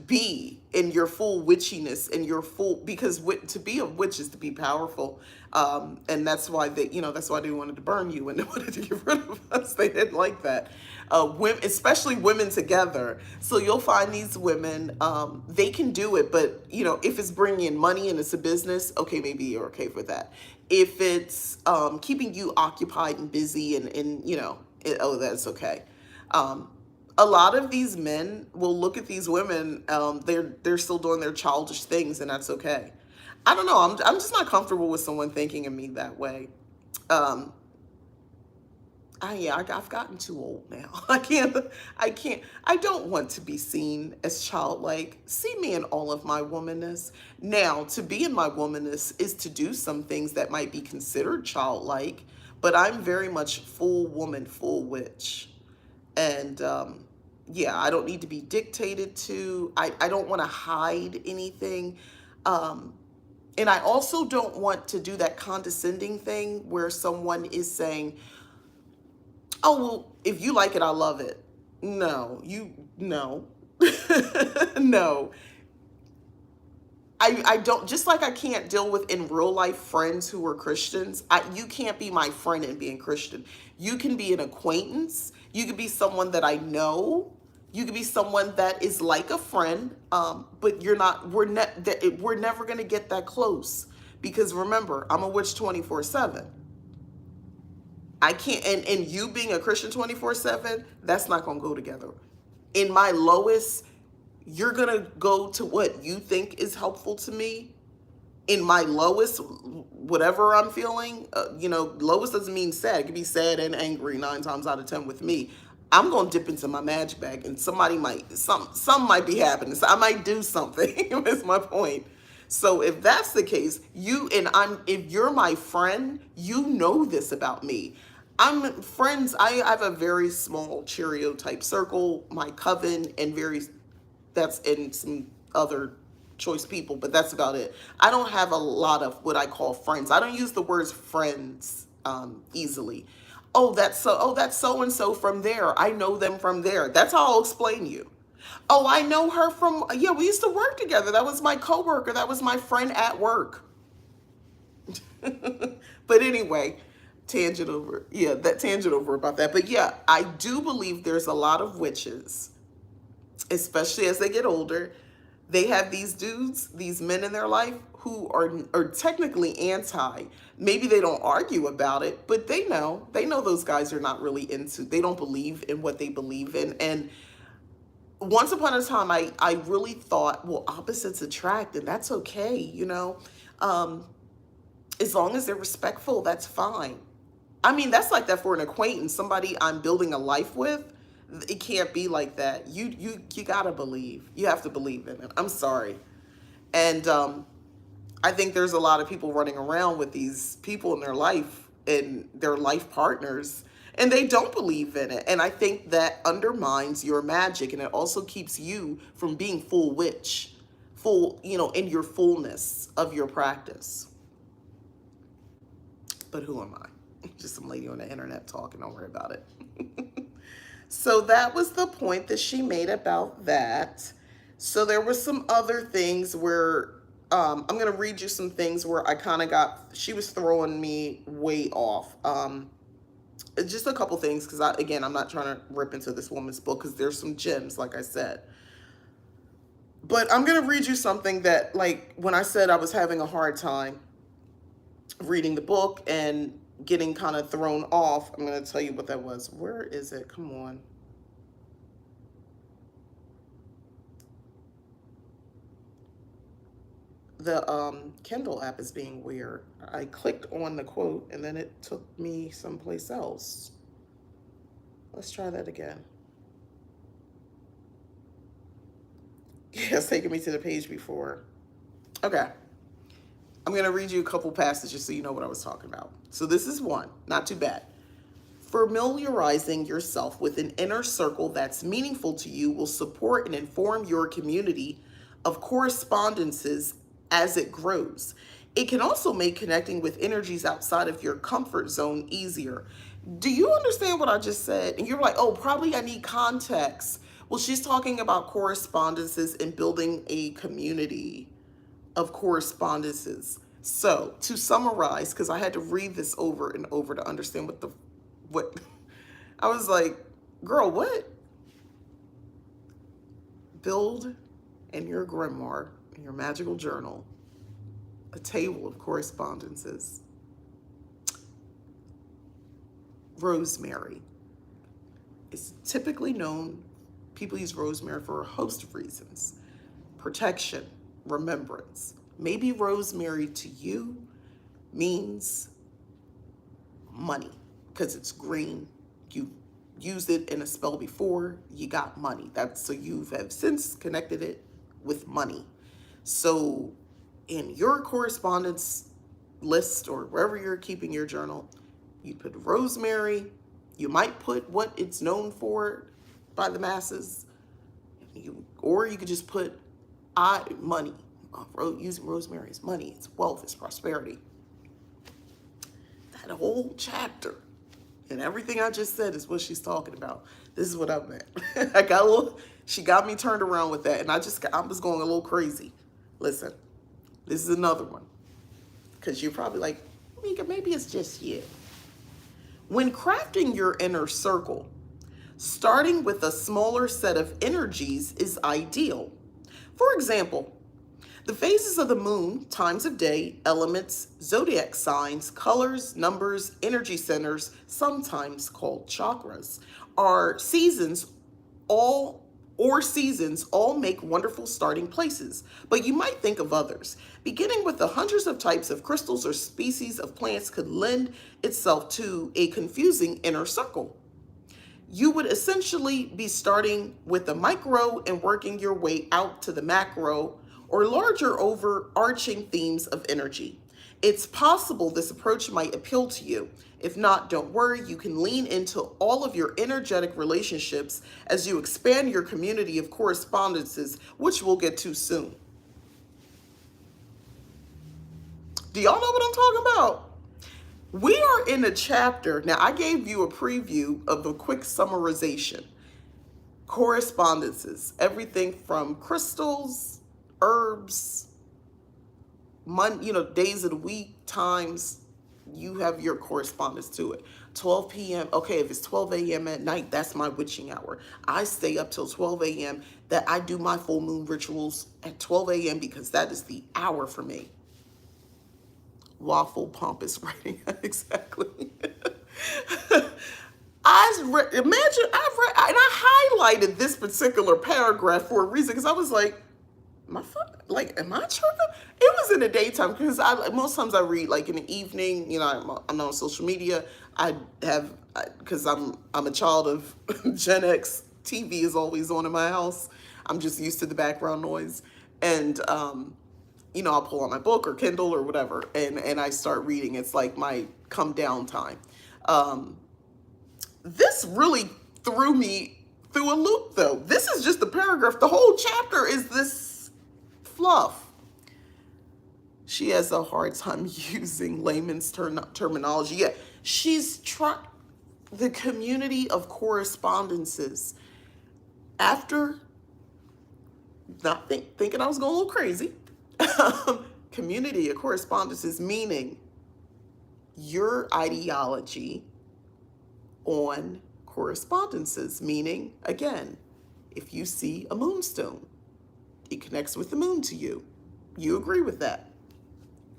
be in your full witchiness and your full, because to be a witch is to be powerful. And that's why that's why they wanted to burn you and they wanted to get rid of us. They didn't like that. Women, especially women together. So you'll find these women, they can do it, but if it's bringing in money and it's a business, okay, maybe you're okay for that. If it's keeping you occupied and busy and that's okay. A lot of these men will look at these women, they're still doing their childish things, and that's okay. I don't know. I'm just not comfortable with someone thinking of me that way. I've gotten too old now. I don't want to be seen as childlike. See me in all of my womanness. Now, to be in my womanness is to do some things that might be considered childlike, but I'm very much full woman, full witch. And I don't need to be dictated to. I don't want to hide anything. And I also don't want to do that condescending thing where someone is saying, oh, well, if you like it, I love it. No. No. I don't, just like I can't deal with in real life friends who are Christians. You can't be my friend and being Christian. You can be an acquaintance. You could be someone that I know. You could be someone that is like a friend, but we're never going to get that close, because remember, I'm a witch 24/7. I can't, and you being a Christian 24/7, that's not going to go together. In my lowest, you're going to go to what you think is helpful to me. In my lowest, whatever I'm feeling, lowest doesn't mean sad. It could be sad and angry 9 times out of 10 with me. I'm going to dip into my magic bag, and some might be happening. So I might do something. That's my point. So if that's the case, if you're my friend, you know this about me. I'm friends. I have a very small Cheerio type circle, my coven, and that's in some other choice people, but that's about it. I don't have a lot of what I call friends. I don't use the words friends easily. That's so and so from there. I know them from there. That's how I'll explain you. Oh, I know her from, we used to work together. That was my coworker. That was my friend at work. But anyway, tangent over about that. But I do believe there's a lot of witches, especially as they get older. They have these men in their life who are technically anti. Maybe they don't argue about it, but they know those guys are not really they don't believe in what they believe in. And once upon a time, I really thought, well, opposites attract, and that's okay, as long as they're respectful, that's fine. I mean, that's like that for an acquaintance, somebody I'm building a life with. It can't be like that. You gotta believe. You have to believe in it. I'm sorry. And I think there's a lot of people running around with these people in their life and their life partners, and they don't believe in it. And I think that undermines your magic, and it also keeps you from being full witch, in your fullness of your practice. But who am I? Just some lady on the internet talking. Don't worry about it. So that was the point that she made about that. So there were some other things where I'm going to read you some things where I kind of she was throwing me way off. Just a couple things, because again, I'm not trying to rip into this woman's book because there's some gems, like I said. But I'm going to read you something that, like, when I said I was having a hard time reading the book and getting kind of thrown off, I'm going to tell you what that was. Where is it? Come on. The Kindle app is being weird. I clicked on the quote and then it took me someplace else. Let's try that again. Yeah, it's taking me to the page before. Okay. I'm going to read you a couple passages so you know what I was talking about. So this is one, not too bad. Familiarizing yourself with an inner circle that's meaningful to you will support and inform your community of correspondences as it grows. It can also make connecting with energies outside of your comfort zone easier. Do you understand what I just said? And you're like, oh, probably I need context. Well, she's talking about correspondences and building a community of correspondences. So to summarize, because I had to read this over and over to understand what I was like, girl, what? Build in your grimoire, in your magical journal, a table of correspondences. Rosemary is typically known, people use rosemary for a host of reasons. Protection, remembrance. Maybe rosemary to you means money because it's green. You used it in a spell before, you got money. So you have since connected it with money. So in your correspondence list or wherever you're keeping your journal, you put rosemary. You might put what it's known for by the masses, or you could just put money. Using rosemary is money, it's wealth, it's prosperity. That whole chapter and everything I just said is what she's talking about. This is what I meant. She got me turned around with that, and I was going a little crazy. Listen, this is another one, because you're probably like, Mika, maybe it's just you. When crafting your inner circle, starting with a smaller set of energies is ideal. For example, the phases of the moon, times of day, elements, zodiac signs, colors, numbers, energy centers, sometimes called chakras, are seasons, all make wonderful starting places, but you might think of others. Beginning with the hundreds of types of crystals or species of plants could lend itself to a confusing inner circle. You would essentially be starting with the micro and working your way out to the macro or larger overarching themes of energy. It's possible this approach might appeal to you. If not, don't worry, you can lean into all of your energetic relationships as you expand your community of correspondences, which we'll get to soon. Do y'all know what I'm talking about? We are in a chapter. Now, I gave you a preview of a quick summarization. Correspondences, everything from crystals, herbs, days of the week, times, you have your correspondence to it. 12 p.m. Okay, if it's 12 a.m. at night, that's my witching hour. I stay up till 12 a.m. That I do my full moon rituals at 12 a.m. because that is the hour for me. Waffle pompous writing, exactly. I highlighted this particular paragraph for a reason because I was like, am I tripping? It was in the daytime because most times I read like in the evening. I'm not on social media. Because I'm a child of Gen X. TV is always on in my house. I'm just used to the background noise, and I'll pull out my book or Kindle or whatever, and I start reading. It's like my come down time. This really threw me through a loop, though. This is just the paragraph. The whole chapter is this fluff. She has a hard time using layman's terminology. Yeah, she's trying the community of correspondences. After not thinking I was going a little crazy, Community of correspondences, meaning your ideology on correspondences, meaning, again, if you see a moonstone, it connects with the moon to you. You agree with that.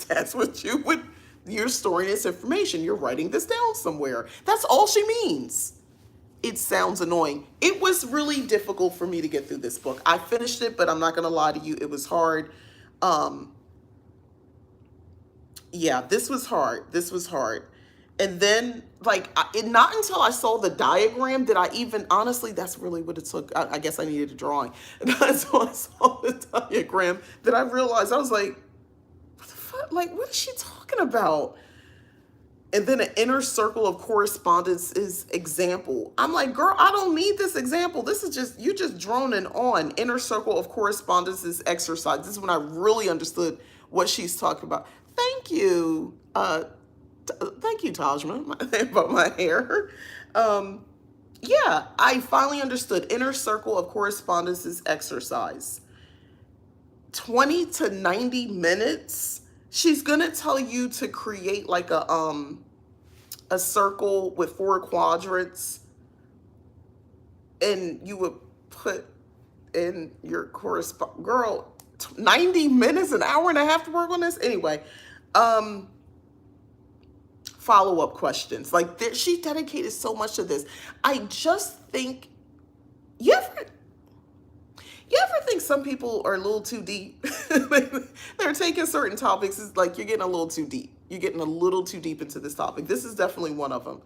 That's what you're storing this information. You're writing this down somewhere. That's all she means. It sounds annoying. It was really difficult for me to get through this book. I finished it, but I'm not going to lie to you. It was hard. Um, yeah, this was hard. This was hard. And then, like, not until I saw the diagram did I even, honestly, that's really what it took. I guess I needed a drawing. And not until I saw the diagram that I realized, I was like, what the fuck? Like, what is she talking about? And then an inner circle of correspondence is example. I'm like, girl, I don't need this example. This is just, you just droning on. Inner circle of correspondence is exercise. This is when I really understood what she's talking about. Thank you. Thank you, Tajma, about my hair. Yeah, I finally understood. Inner circle of correspondence is exercise. 20 to 90 minutes. She's gonna tell you to create like a circle with 4 quadrants, and you would put in your correspond. Girl, 90 minutes, an hour and a half to work on this. Anyway, follow-up questions. Like she dedicated so much to this. I just think you ever think some people are a little too deep? They're taking certain topics. It's like you're getting a little too deep. You're getting a little too deep into this topic. This is definitely one of them.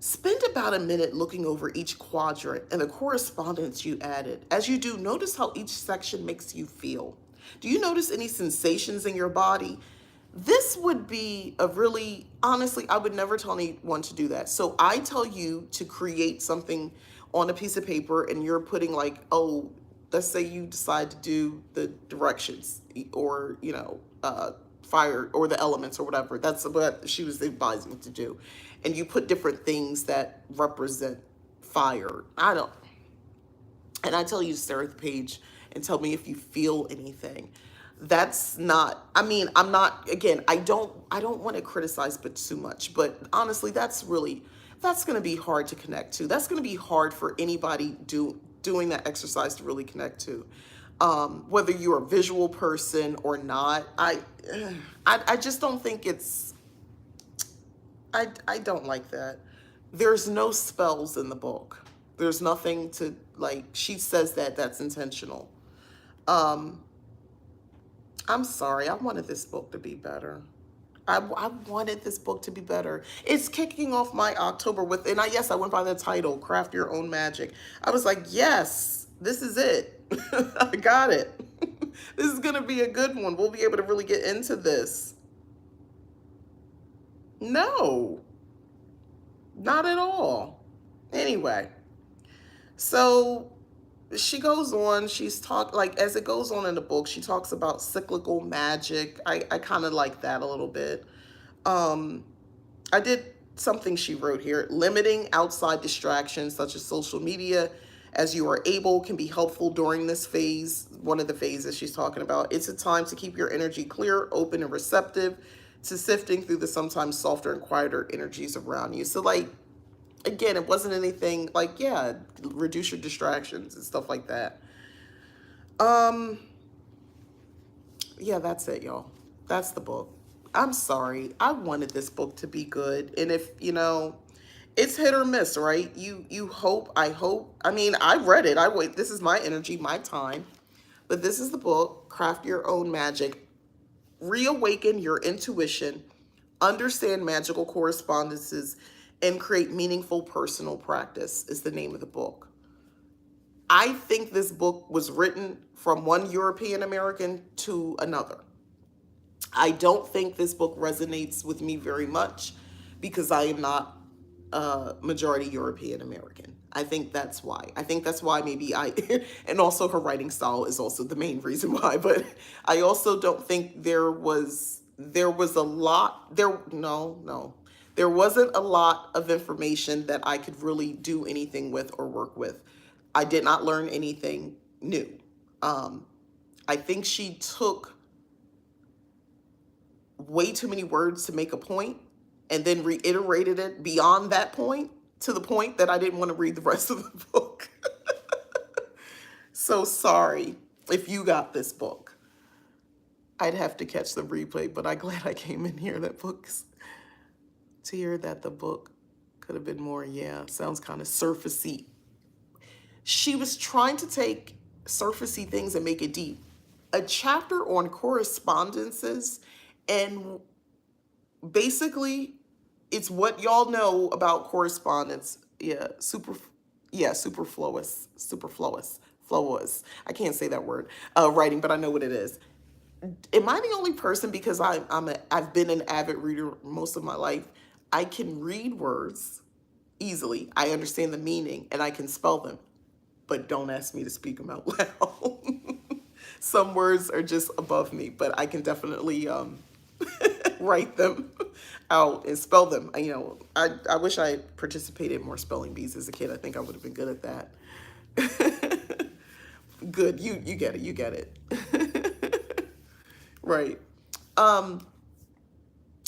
Spend about a minute looking over each quadrant and the correspondence you added. As you do, notice how each section makes you feel. Do you notice any sensations in your body? This would be a really, honestly, I would never tell anyone to do that. So I tell you to create something on a piece of paper, and you're putting like, oh, let's say you decide to do the directions or, fire or the elements or whatever. That's what she was advising me to do. And you put different things that represent fire. And I tell you to stare at the page and tell me if you feel anything. That's not, I'm not, again, I don't want to criticize but too much, but honestly, that's going to be hard to connect to. That's going to be hard for anybody doing that exercise to really connect to. Whether you're a visual person or not, I just don't think I don't like that. There's no spells in the book. There's nothing to, like, she says that's intentional. I'm sorry. I wanted this book to be better. I wanted this book to be better. It's kicking off my October with, and yes, I went by the title, Craft Your Own Magic. I was like, yes, this is it. I got it. This is going to be a good one. We'll be able to really get into this. No, not at all. Anyway, so she goes on, like, as it goes on in the book, she talks about cyclical magic. I kind of like that a little bit. I did something she wrote here. Limiting outside distractions such as social media as you are able can be helpful during this phase. One of the phases she's talking about. It's a time to keep your energy clear, open, and receptive to sifting through the sometimes softer and quieter energies around you. So, like, again, it wasn't anything like, yeah, reduce your distractions and stuff like that. Yeah, that's it, y'all. That's the book. I'm sorry. I wanted this book to be good. And if, it's hit or miss, right? You hope, I hope. I read it. This is my energy, my time. But this is the book, Craft Your Own Magic. Reawaken your intuition, understand magical correspondences, and create meaningful personal practice is the name of the book. I think this book was written from one European American to another. I don't think this book resonates with me very much because I am not majority European American. I think that's why. Maybe and also her writing style is also the main reason why, but I also don't think there wasn't a lot of information that I could really do anything with or work with. I did not learn anything new. I think she took way too many words to make a point and then reiterated it beyond that point to the point that I didn't want to read the rest of the book. So sorry if you got this book. I'd have to catch the replay, but I'm glad I came in here. To hear that the book could have been more, yeah, sounds kind of surfacey. She was trying to take surfacey things and make it deep. A chapter on correspondences, and basically it's what y'all know about correspondence. Superfluous. I can't say that word. Writing, but I know what it is. Am I the only person, because I've been an avid reader most of my life? I can read words easily. I understand the meaning and I can spell them, but don't ask me to speak them out loud. Some words are just above me, but I can definitely write them out and spell them. I wish I participated in more spelling bees as a kid. I think I would have been good at that. Good, you get it. Right.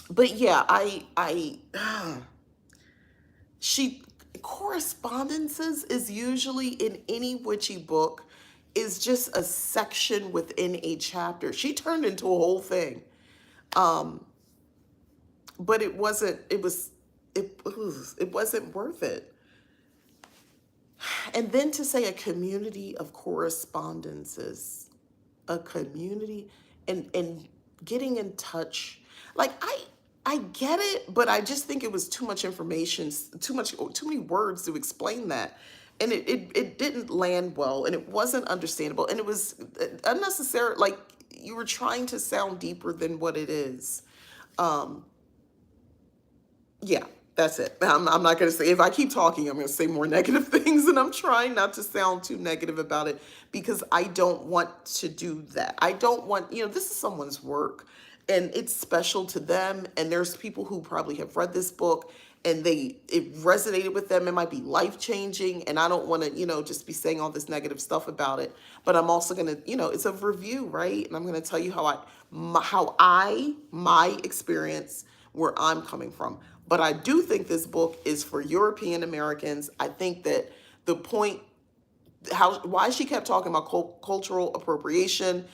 But yeah, she correspondences is usually in any witchy book is just a section within a chapter. She turned into a whole thing. But it wasn't, it wasn't worth it. And then to say a community of correspondences, a community, and getting in touch. Like I get it, but I just think it was too much information, too many words to explain that. And it didn't land well, and it wasn't understandable, and it was unnecessary. Like, you were trying to sound deeper than what it is. Yeah, that's it. I'm not going to say, if I keep talking, I'm going to say more negative things, and I'm trying not to sound too negative about it because I don't want to do that. I don't want, this is someone's work and it's special to them. And there's people who probably have read this book and it resonated with them. It might be life changing. And I don't want to, just be saying all this negative stuff about it. But I'm also going to, it's a review, right? And I'm going to tell you my experience, where I'm coming from. But I do think this book is for European Americans. I think that the point, why she kept talking about cultural appropriation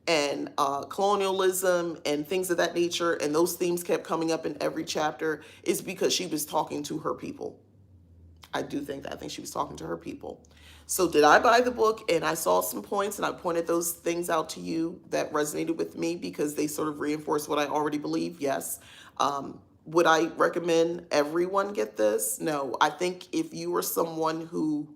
and colonialism and things of that nature, and those themes kept coming up in every chapter, is because she was talking to her people. I do think that. I think she was talking to her people. So did I buy the book? And I saw some points and I pointed those things out to you that resonated with me because they sort of reinforce what I already believe. Yes. Would I recommend everyone get this? No. I think if you are someone who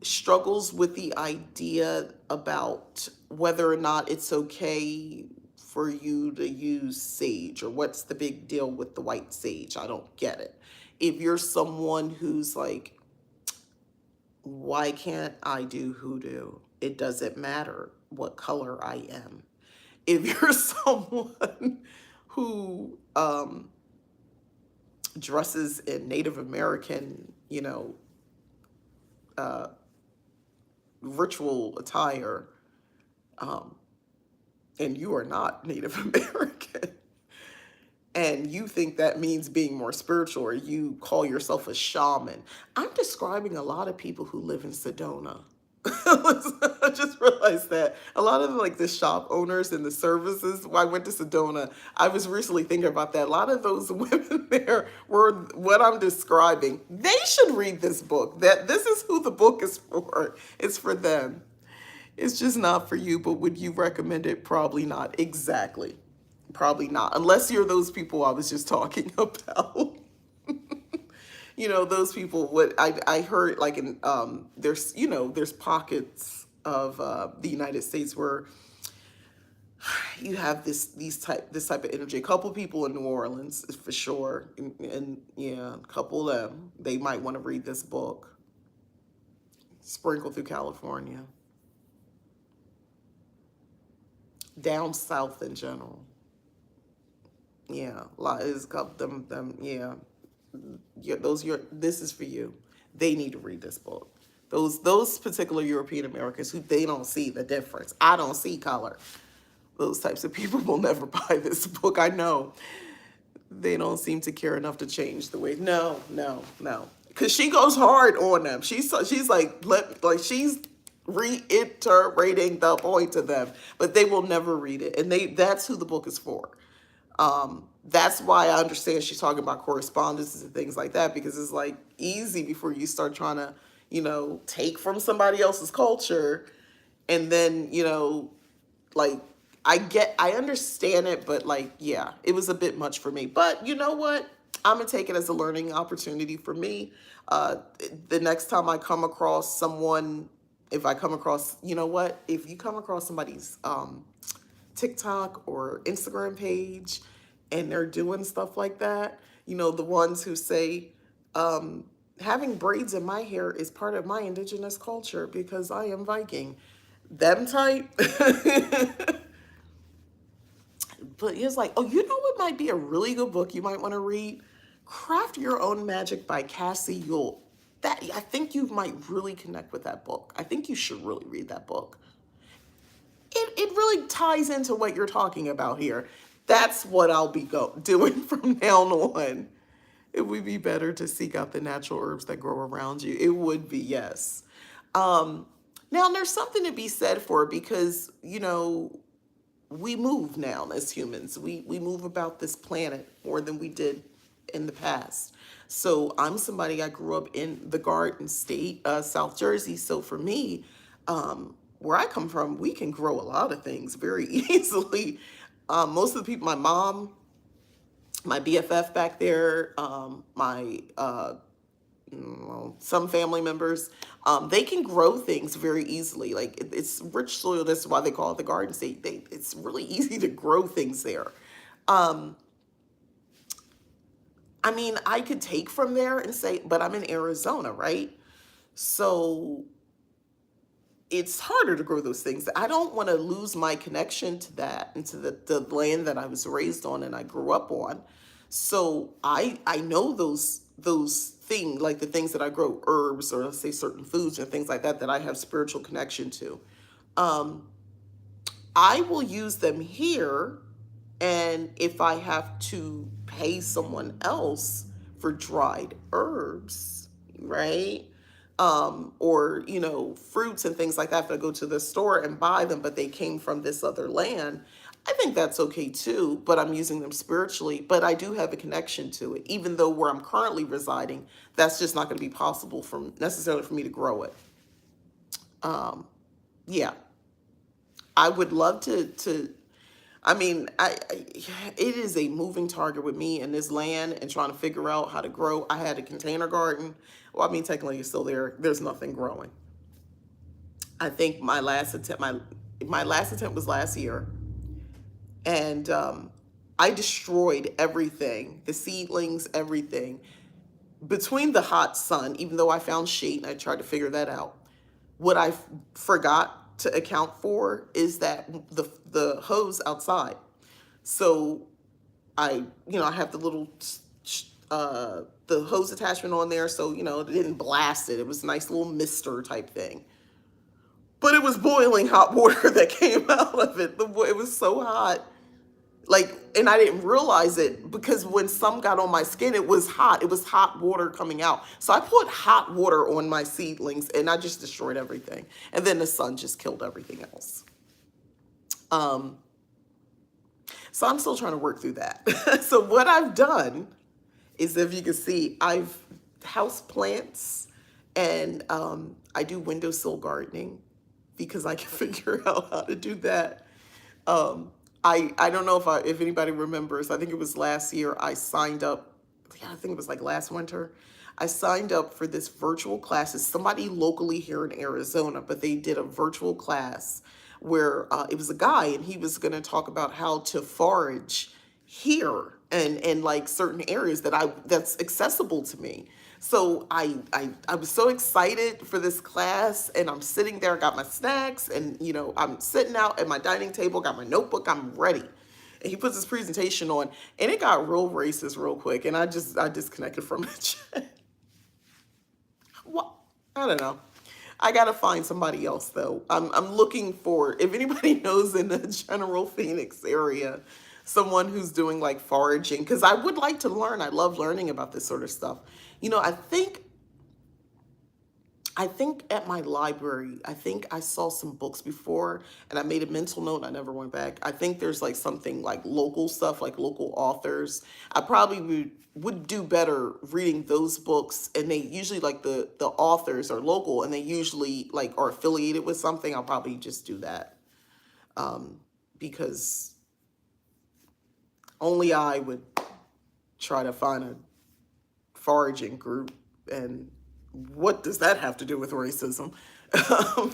struggles with the idea about whether or not it's okay for you to use sage, or what's the big deal with the white sage, I don't get it. If you're someone who's like, why can't I do hoodoo? It doesn't matter what color I am. If you're someone who dresses in Native American, ritual attire, and you are not Native American, and you think that means being more spiritual, or you call yourself a shaman. I'm describing a lot of people who live in Sedona. I just realized that a lot of the shop owners and the services. I went to Sedona. I was recently thinking about that. A lot of those women there were what I'm describing. They should read this book. That this is who the book is for. It's for them. It's just not for you. But would you recommend it? Probably not. Exactly. Probably not. Unless you're those people I was just talking about. Those people, what I heard, like, in there's pockets of the United States where you have this type of energy. A couple people in New Orleans for sure, and yeah, a couple of them, they might want to read this book. Sprinkled through California, down south in general. Yeah, a lot is them. Yeah. This is for you. They need to read this book. Those particular European Americans who they don't see the difference. I don't see color. those types of people will never buy this book. I know they don't seem to care enough to change the way. No, no, no. Because she goes hard on them. She's like she's reiterating the point to them, but they will never read it, and that's who the book is for. That's why I understand she's talking about correspondences and things like that, because it's like easy before you start trying to, take from somebody else's culture, and then, like, I understand it, but like, yeah, it was a bit much for me. But you know what? I'm gonna take it as a learning opportunity for me. Uh, the next time I come across someone, if I come across, you know what? If you come across somebody's TikTok or Instagram page and they're doing stuff like that, the ones who say, having braids in my hair is part of my indigenous culture because I am Viking. Them type. But it's like, oh, you know what might be a really good book you might want to read? Craft Your Own Magic by Cassie Yule. I think you might really connect with that book. I think you should really read that book. It really ties into what you're talking about here. That's what I'll be doing from now on. It would be better to seek out the natural herbs that grow around you. It would be, yes. Now, there's something to be said for it because, we move now as humans. We move about this planet more than we did in the past. So I'm somebody, I grew up in the Garden State, South Jersey. So for me, where I come from, we can grow a lot of things very easily. Most of the people, my mom, my BFF back there, my some family members, they can grow things very easily. Like it's rich soil. That's why they call it the Garden State. It's really easy to grow things there. Um, I mean, I could take from there and say, but I'm in Arizona, right? So it's harder to grow those things. I don't want to lose my connection to that and to the land that I was raised on and I grew up on. So I know those things, like the things that I grow, herbs or let's say certain foods and things like that, that I have spiritual connection to. Um, I will use them here, and if I have to pay someone else for dried herbs, right? Or, fruits and things like that, if I go to the store and buy them, but they came from this other land, I think that's okay too, but I'm using them spiritually, but I do have a connection to it. Even though where I'm currently residing, that's just not going to be possible necessarily for me to grow it. Yeah, I would love to I mean, it is a moving target with me and this land and trying to figure out how to grow. I had a container garden. Well, I mean, technically it's still there. There's nothing growing. I think my last attempt was last year, and I destroyed everything, the seedlings, everything. Between the hot sun, even though I found shade and I tried to figure that out, what I forgot to account for is that the hose outside. So I have the little the hose attachment on there, so it didn't blast it. It was a nice little mister type thing. But it was boiling hot water that came out of it. It was so hot. Like, and I didn't realize it because when some got on my skin, it was hot. It was hot water coming out. So I put hot water on my seedlings and I just destroyed everything. And then the sun just killed everything else. So I'm still trying to work through that. So what I've done is, if you can see, I've house plants and I do windowsill gardening because I can figure out how to do that. I don't know if anybody remembers. I think it was last year I signed up. Yeah, I think it was like last winter. I signed up for this virtual class. It's somebody locally here in Arizona, but they did a virtual class where it was a guy and he was going to talk about how to forage here and like certain areas that's accessible to me. So I was so excited for this class, and I'm sitting there, got my snacks, and I'm sitting out at my dining table, got my notebook, I'm ready. And he puts his presentation on, and it got real racist real quick, and I disconnected from it. What? I don't know. I gotta find somebody else though. I'm looking for, if anybody knows in the general Phoenix area, someone who's doing like foraging, because I would like to learn. I love learning about this sort of stuff. You know, I think at my library, I think I saw some books before and I made a mental note. I never went back. I think there's like something like local stuff, like local authors. I probably would do better reading those books, and they usually like the authors are local and they usually like are affiliated with something. I'll probably just do that because only I would try to find a foraging group, and what does that have to do with racism?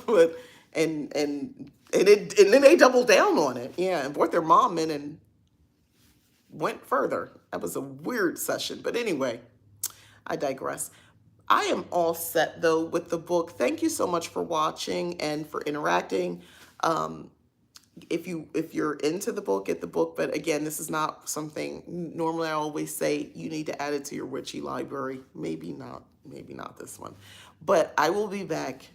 But and then they doubled down on it, yeah, and brought their mom in and went further. That was a weird session, but anyway, I digress. I am all set though with the book. Thank you so much for watching and for interacting. If you're into the book, get the book. But again, this is not something normally I always say you need to add it to your Witchy library. Maybe not this one. But I will be back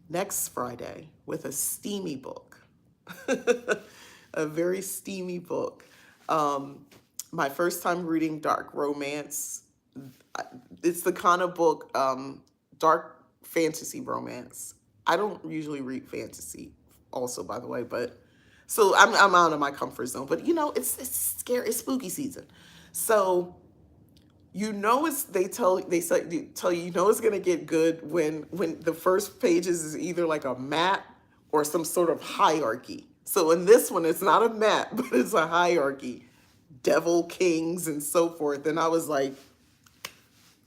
next Friday with a steamy book. A very steamy book. My first time reading dark romance. It's the kind of book, dark fantasy romance. I don't usually read fantasy, also, by the way, but so I'm out of my comfort zone. But you know, it's scary, it's spooky season, so you know they tell you, you know it's gonna get good when the first pages is either like a map or some sort of hierarchy. So in this one, it's not a map, but it's a hierarchy, devil kings and so forth. And I was like,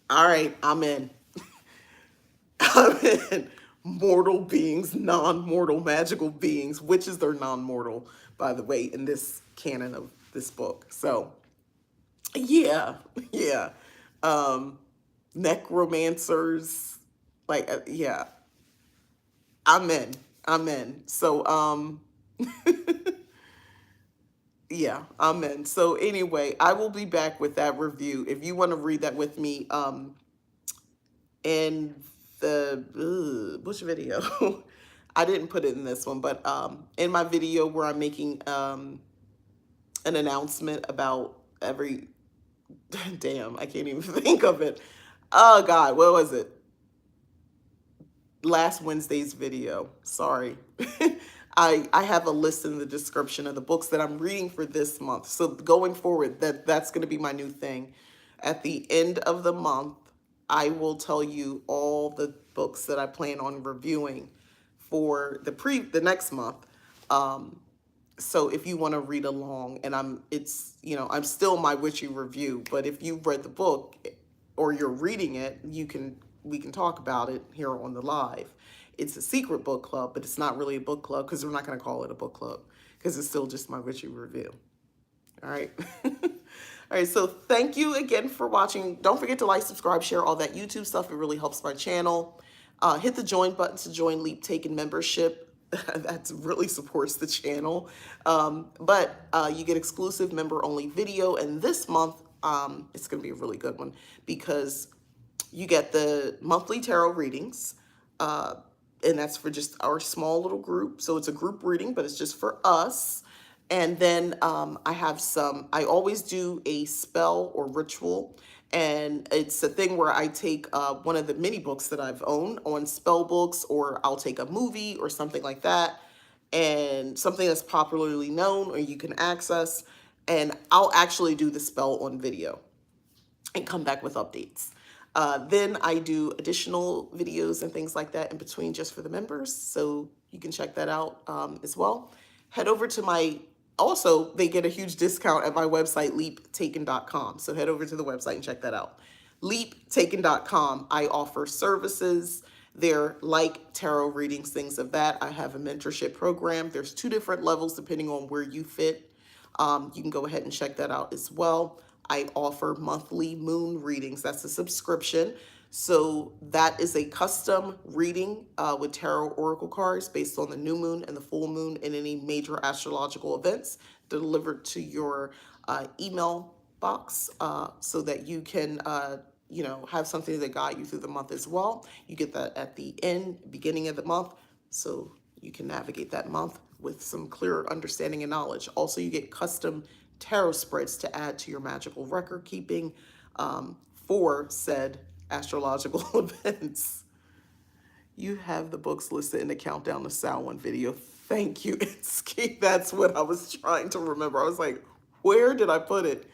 all right, I'm in. I'm in. Mortal beings, non-mortal magical beings. Witches are non-mortal, by the way, in this canon of this book. So yeah, yeah. Um, necromancers, like yeah, I'm in. I'm in. So yeah, I'm in. So anyway, I will be back with that review. If you want to read that with me, in the which video? I didn't put it in this one, but in my video where I'm making an announcement about every damn, I can't even think of it. Oh God, what was it? Last Wednesday's video. Sorry. I have a list in the description of the books that I'm reading for this month. So going forward, that's going to be my new thing. At the end of the month, I will tell you all the books that I plan on reviewing for the next month. So if you want to read along, and I'm still my witchy review, but if you've read the book or you're reading it, we can talk about it here on the live. It's a secret book club, but it's not really a book club because we're not going to call it a book club because it's still just my witchy review. All right. All right. So thank you again for watching. Don't forget to like, subscribe, share all that YouTube stuff. It really helps my channel. Hit the join button to join Leap Taken membership. That really supports the channel. But you get exclusive member only video. And this month, it's going to be a really good one because you get the monthly tarot readings. And that's for just our small little group. So it's a group reading, but it's just for us. And then I always do a spell or ritual. And it's a thing where I take one of the mini books that I've owned on spell books, or I'll take a movie or something like that, and something that's popularly known or you can access, and I'll actually do the spell on video and come back with updates. Then I do additional videos and things like that in between just for the members. So you can check that out as well. Head over to also, they get a huge discount at my website, leaptaken.com. So head over to the website and check that out. Leaptaken.com. I offer services. They're like tarot readings, things of that. I have a mentorship program. There's 2 different levels depending on where you fit. You can go ahead and check that out as well. I offer monthly moon readings. That's a subscription. So that is a custom reading with tarot oracle cards based on the new moon and the full moon and any major astrological events delivered to your email box so that you can have something that guide you through the month as well. You get that at the beginning of the month, so you can navigate that month with some clearer understanding and knowledge. Also, you get custom tarot spreads to add to your magical record keeping for said astrological events. You have the books listed in the Countdown to Samhain video. Thank you, Itsuki. That's what I was trying to remember. I was like, where did I put it?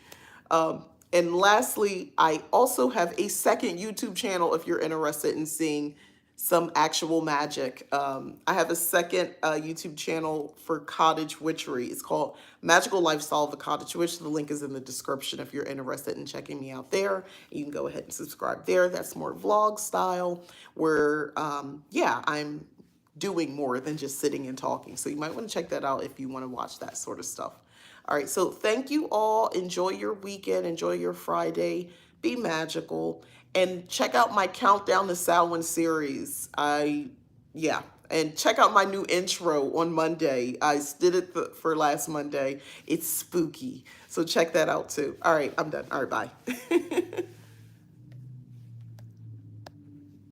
And lastly, I also have a second YouTube channel if you're interested in seeing some actual magic. I have a second YouTube channel for cottage witchery. It's called Magical Lifestyle of a Cottage Witch. The link is in the description if you're interested in checking me out there. You can go ahead and subscribe there. That's more vlog style where, yeah, I'm doing more than just sitting and talking. So you might want to check that out if you want to watch that sort of stuff. All right, so thank you all. Enjoy your weekend. Enjoy your Friday. Be magical. And check out my Countdown to Samhain series. Yeah. And check out my new intro on Monday. I did it for last Monday. It's spooky. So check that out too. All right, I'm done. All right, bye.